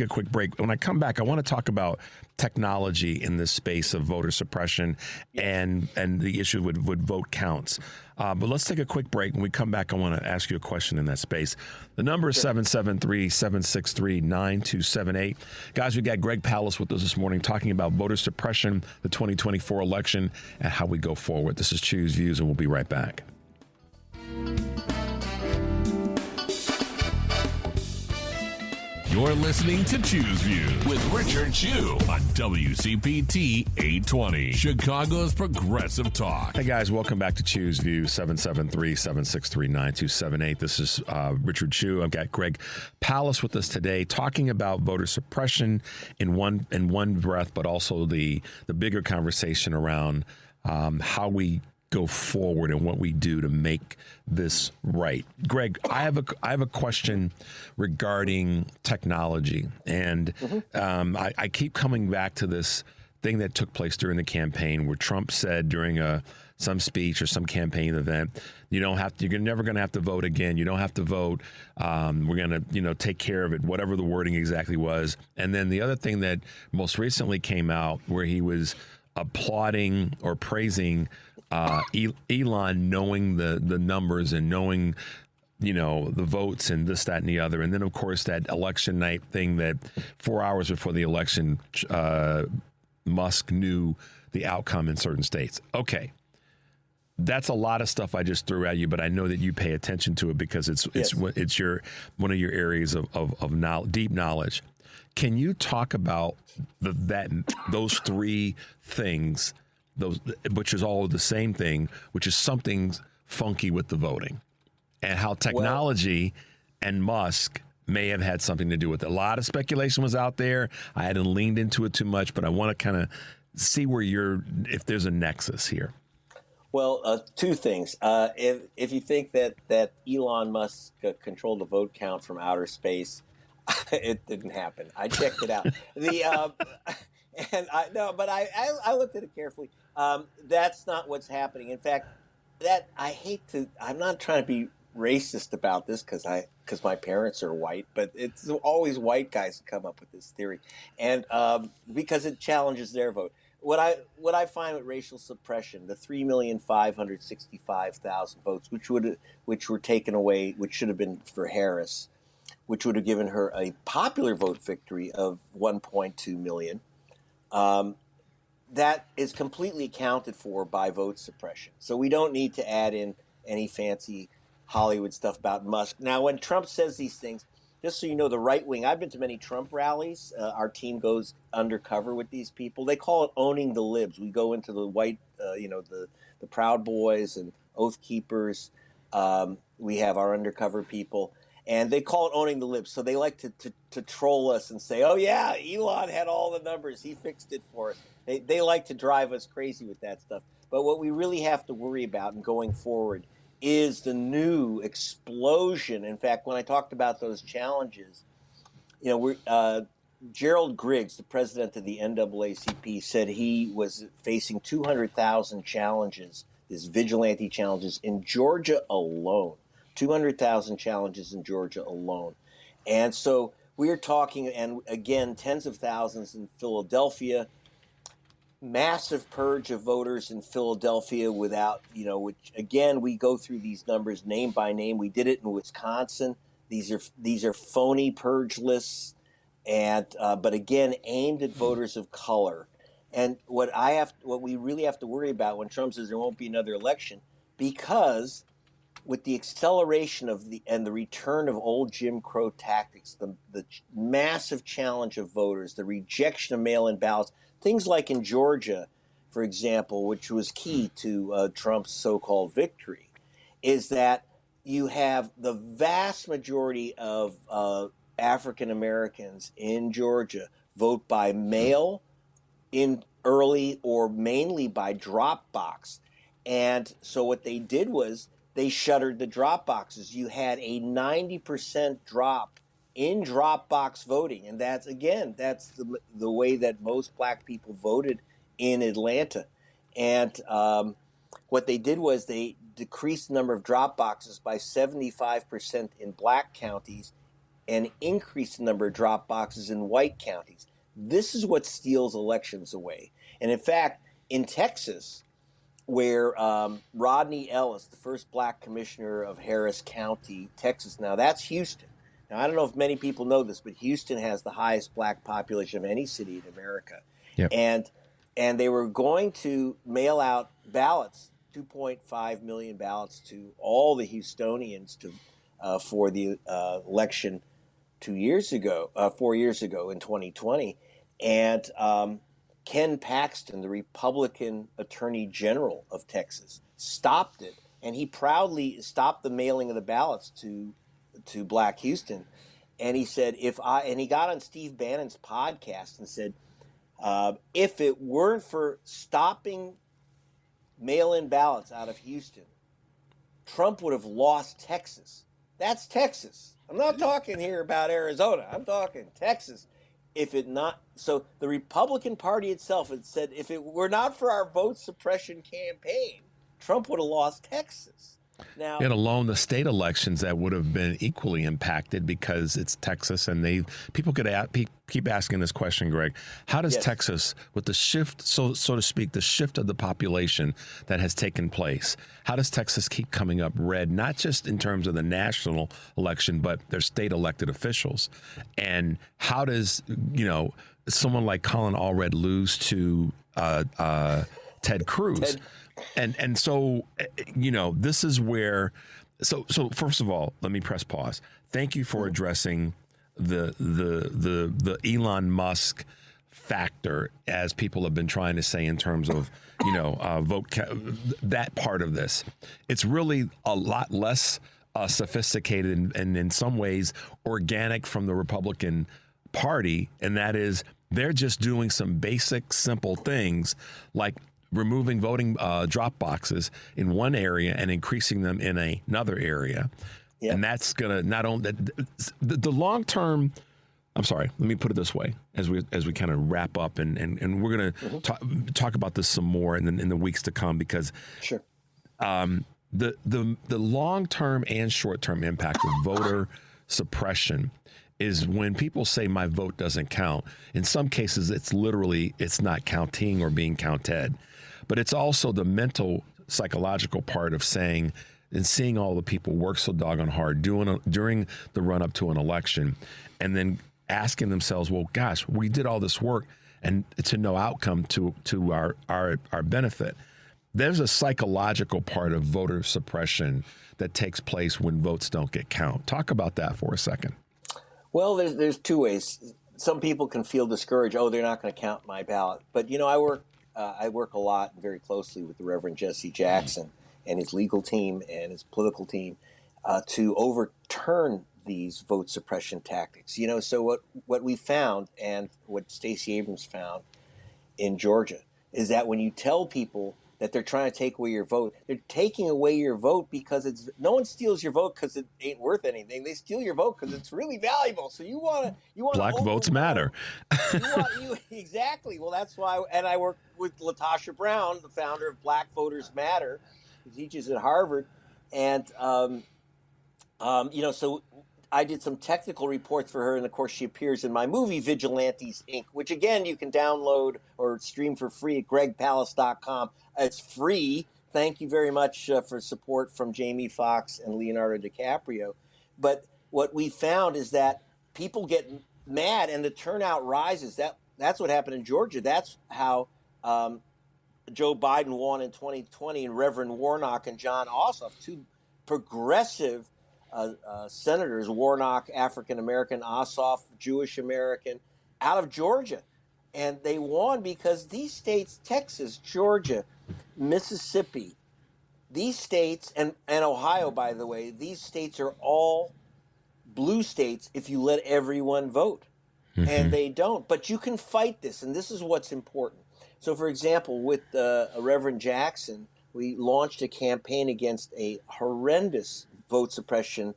a quick break. When I come back, I want to talk about technology in this space of voter suppression and the issue with vote counts. But let's take a quick break. When we come back, I want to ask you a question in that space. The number is 773-763-9278. Guys, we got Greg Palast with us this morning talking about voter suppression, the 2024 election, and how we go forward. This is Choose Views, and we'll be right back. You're listening to Choose Views with Richard Chu on WCPT 820, Chicago's Progressive Talk. Hey, guys, welcome back to Choose Views, 773-763-9278. This is Richard Chu. I've got Greg Palast with us today talking about voter suppression in one breath, but also the bigger conversation around how we go forward and what we do to make this right. Greg, I have a question regarding technology, and I keep coming back to this thing that took place during the campaign where Trump said during some speech or some campaign event, you're never going to have to vote again. You don't have to vote. We're going to, take care of it, whatever the wording exactly was. And then the other thing that most recently came out where he was applauding or praising Elon, knowing the numbers and knowing, the votes and this, that, and the other. And then, of course, that election night thing that 4 hours before the election, Musk knew the outcome in certain states. Okay. That's a lot of stuff I just threw at you, but I know that you pay attention to it because it's one of your areas of knowledge, deep knowledge. Can you talk about those three things, which is all the same thing, which is something funky with the voting, and how technology and Musk may have had something to do with it? A lot of speculation was out there. I hadn't leaned into it too much, but I want to kind of see if there's a nexus here. Well, two things. If you think that Elon Musk controlled the vote count from outer space, it didn't happen. I checked it out. But I looked at it carefully. That's not what's happening. In fact, I'm not trying to be racist about this because my parents are white, but it's always white guys who come up with this theory, and because it challenges their vote. what I find with racial suppression, the 3,565,000 votes, which were taken away, which should have been for Harris, which would have given her a popular vote victory of 1.2 million. That is completely accounted for by vote suppression. So we don't need to add in any fancy Hollywood stuff about Musk. Now, when Trump says these things, just so you know, the right wing, I've been to many Trump rallies. Our team goes undercover with these people. They call it owning the libs. We go into the white, the Proud Boys and Oath Keepers. We have our undercover people. And they call it owning the libs. So they like to troll us and say, oh, yeah, Elon had all the numbers. He fixed it for us. They like to drive us crazy with that stuff. But what we really have to worry about in going forward is the new explosion. In fact, when I talked about those challenges, Gerald Griggs, the president of the NAACP, said he was facing 200,000 challenges, these vigilante challenges in Georgia alone. 200,000 challenges in Georgia alone. And so we're talking, and again, tens of thousands in Philadelphia, massive purge of voters in Philadelphia without, which again, we go through these numbers name by name. We did it in Wisconsin. These are phony purge lists, and but again, aimed at voters of color. And what we really have to worry about when Trump says there won't be another election, because with the acceleration of the return of old Jim Crow tactics, the massive challenge of voters, the rejection of mail-in ballots, things like in Georgia, for example, which was key to Trump's so-called victory, is that you have the vast majority of African Americans in Georgia vote by mail in early or mainly by drop box. And so what they did was they shuttered the drop boxes. You had a 90% drop in drop box voting. And that's the way that most black people voted in Atlanta. And what they did was they decreased the number of drop boxes by 75% in black counties and increased the number of drop boxes in white counties. This is what steals elections away. And in fact, in Texas, where Rodney Ellis, the first black commissioner of Harris County, Texas, now that's Houston. Now, I don't know if many people know this, but Houston has the highest black population of any city in America. Yep. And they were going to mail out ballots, 2.5 million ballots to all the Houstonians for the election 4 years ago in 2020. And Ken Paxton, the Republican Attorney General of Texas, stopped it, and he proudly stopped the mailing of the ballots to Black Houston. And he said, and he got on Steve Bannon's podcast and said, if it weren't for stopping mail-in ballots out of Houston, Trump would have lost Texas. That's Texas. I'm not talking here about Arizona. I'm talking Texas. So the Republican Party itself had said, if it were not for our vote suppression campaign, Trump would have lost Texas. Now, and alone the state elections that would have been equally impacted because it's Texas, and people could keep asking this question, Greg. How does Texas, with the shift, so to speak, the shift of the population that has taken place, how does Texas keep coming up red, not just in terms of the national election, but their state elected officials? And how does, someone like Colin Allred lose to Ted Cruz? And so, this is where, so first of all, let me press pause. Thank you for addressing the Elon Musk factor, as people have been trying to say in terms of, that part of this. It's really a lot less sophisticated and in some ways organic from the Republican Party. And that is, they're just doing some basic, simple things like removing voting drop boxes in one area and increasing them in another area. Yep. And that's going to not only the long term. I'm sorry, let me put it this way as we kind of wrap up, and we're going to talk about this some more in the weeks to come, because sure. The long term and short term impact of voter suppression is when people say my vote doesn't count. In some cases, it's not counting or being counted, but it's also the mental, psychological part of saying and seeing all the people work so doggone hard during the run up to an election, and then asking themselves, well, gosh, we did all this work and to no outcome to our benefit. There's a psychological part of voter suppression that takes place when votes don't get count. Talk about that for a second. Well, there's two ways. Some people can feel discouraged. Oh, they're not going to count my ballot. But I work a lot and very closely with the Reverend Jesse Jackson and his legal team and his political team to overturn these vote suppression tactics. So what we found, and what Stacey Abrams found in Georgia, is that when you tell people that they're trying to take away your vote, they're taking away your vote because no one steals your vote because it ain't worth anything. They steal your vote because it's really valuable. So you want Black votes matter. Exactly. Well, that's why. And I work with Latasha Brown, the founder of Black Voters Matter, who teaches at Harvard, and so I did some technical reports for her, and of course she appears in my movie Vigilantes Inc., which again you can download or stream for free at gregpalast.com. It's free. Thank you very much for support from Jamie Foxx and Leonardo DiCaprio. But what we found is that people get mad and the turnout rises. That's what happened in Georgia. That's how Joe Biden won in 2020, and Reverend Warnock and John Ossoff, two progressive senators, Warnock, African-American, Ossoff, Jewish-American, out of Georgia. And they won because these states, Texas, Georgia, Mississippi, these states, and Ohio, by the way, these states are all blue states if you let everyone vote. Mm-hmm. And they don't. But you can fight this, and this is what's important. So, for example, with Reverend Jackson, we launched a campaign against a horrendous vote suppression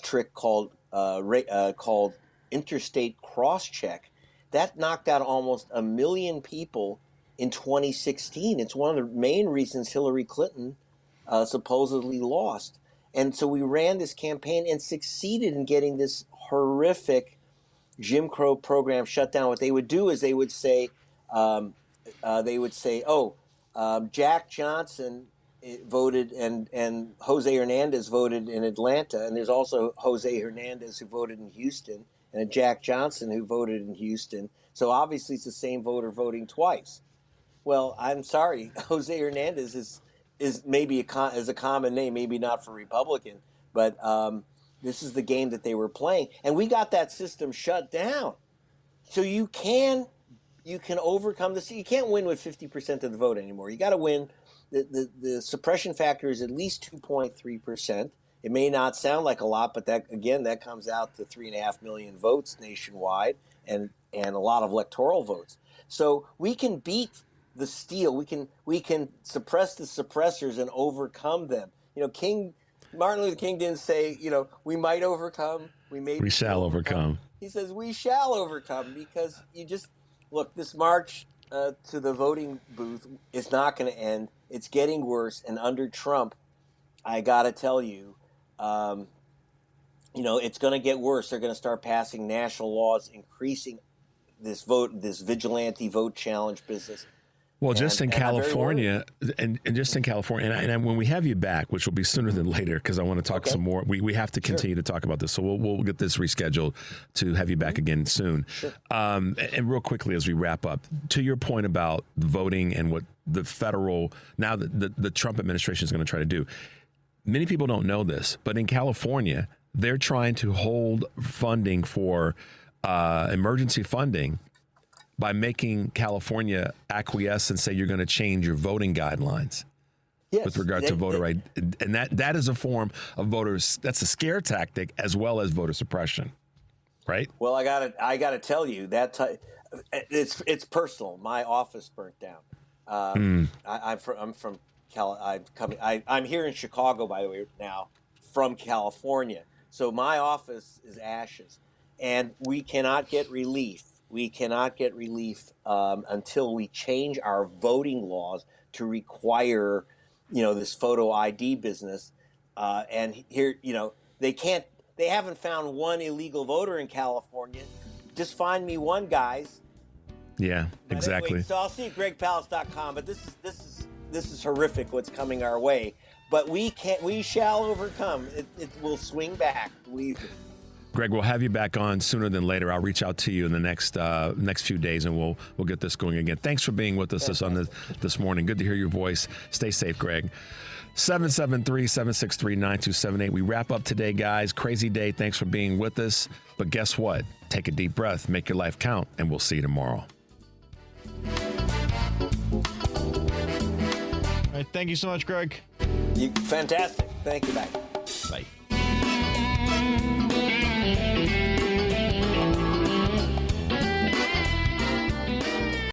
trick called interstate cross-check. That knocked out almost 1 million people in 2016. It's one of the main reasons Hillary Clinton supposedly lost. And so we ran this campaign and succeeded in getting this horrific Jim Crow program shut down. What they would do is they would say, Jack Johnson voted and Jose Hernandez voted in Atlanta, and there's also Jose Hernandez who voted in Houston and a Jack Johnson who voted in Houston. So obviously it's the same voter voting twice. Well, I'm sorry, Jose Hernandez is maybe a common name, maybe not for Republican, but this is the game that they were playing, and we got that system shut down. So you can overcome this. You can't win with 50% of the vote anymore. You got to win. The suppression factor is at least 2.3%. It may not sound like a lot, but that comes out to 3.5 million votes nationwide and a lot of electoral votes. So we can beat the steal. We can suppress the suppressors and overcome them. Martin Luther King didn't say, we might overcome. We shall overcome. He says we shall overcome, because look, this march to the voting booth is not going to end. It's getting worse. And under Trump, I got to tell you, it's going to get worse. They're going to start passing national laws increasing this vigilante vote challenge business. Well, just in California, and just in California, and when we have you back, which will be sooner than later, because I want to talk some more. We have to continue to talk about this, so we'll get this rescheduled to have you back again soon. Sure. And real quickly as we wrap up, to your point about voting and what the federal the Trump administration is going to try to do. Many people don't know this, but in California, they're trying to hold funding for emergency funding by making California acquiesce and say you're going to change your voting guidelines with regard to voter ID. And that is a form of voters. That's a scare tactic as well as voter suppression, right? Well, I gotta tell you that it's personal. My office burnt down. I'm here in Chicago, by the way, now from California. So my office is ashes, and we cannot get relief. We cannot get relief until we change our voting laws to require, this photo ID business. And here, they can't They haven't found one illegal voter in California. Just find me one, guys. Yeah, But exactly. Anyway, so I'll see you at gregpalace.com. But this is horrific what's coming our way. But we shall overcome. It will swing back. Believe me. Greg, we'll have you back on sooner than later. I'll reach out to you in the next few days, and we'll get this going again. Thanks for being with us this morning. Good to hear your voice. Stay safe, Greg. 773-763-9278. We wrap up today, guys. Crazy day. Thanks for being with us. But guess what? Take a deep breath, make your life count, and we'll see you tomorrow. All right, thank you so much, Greg. Fantastic. Thank you. Bye. Bye.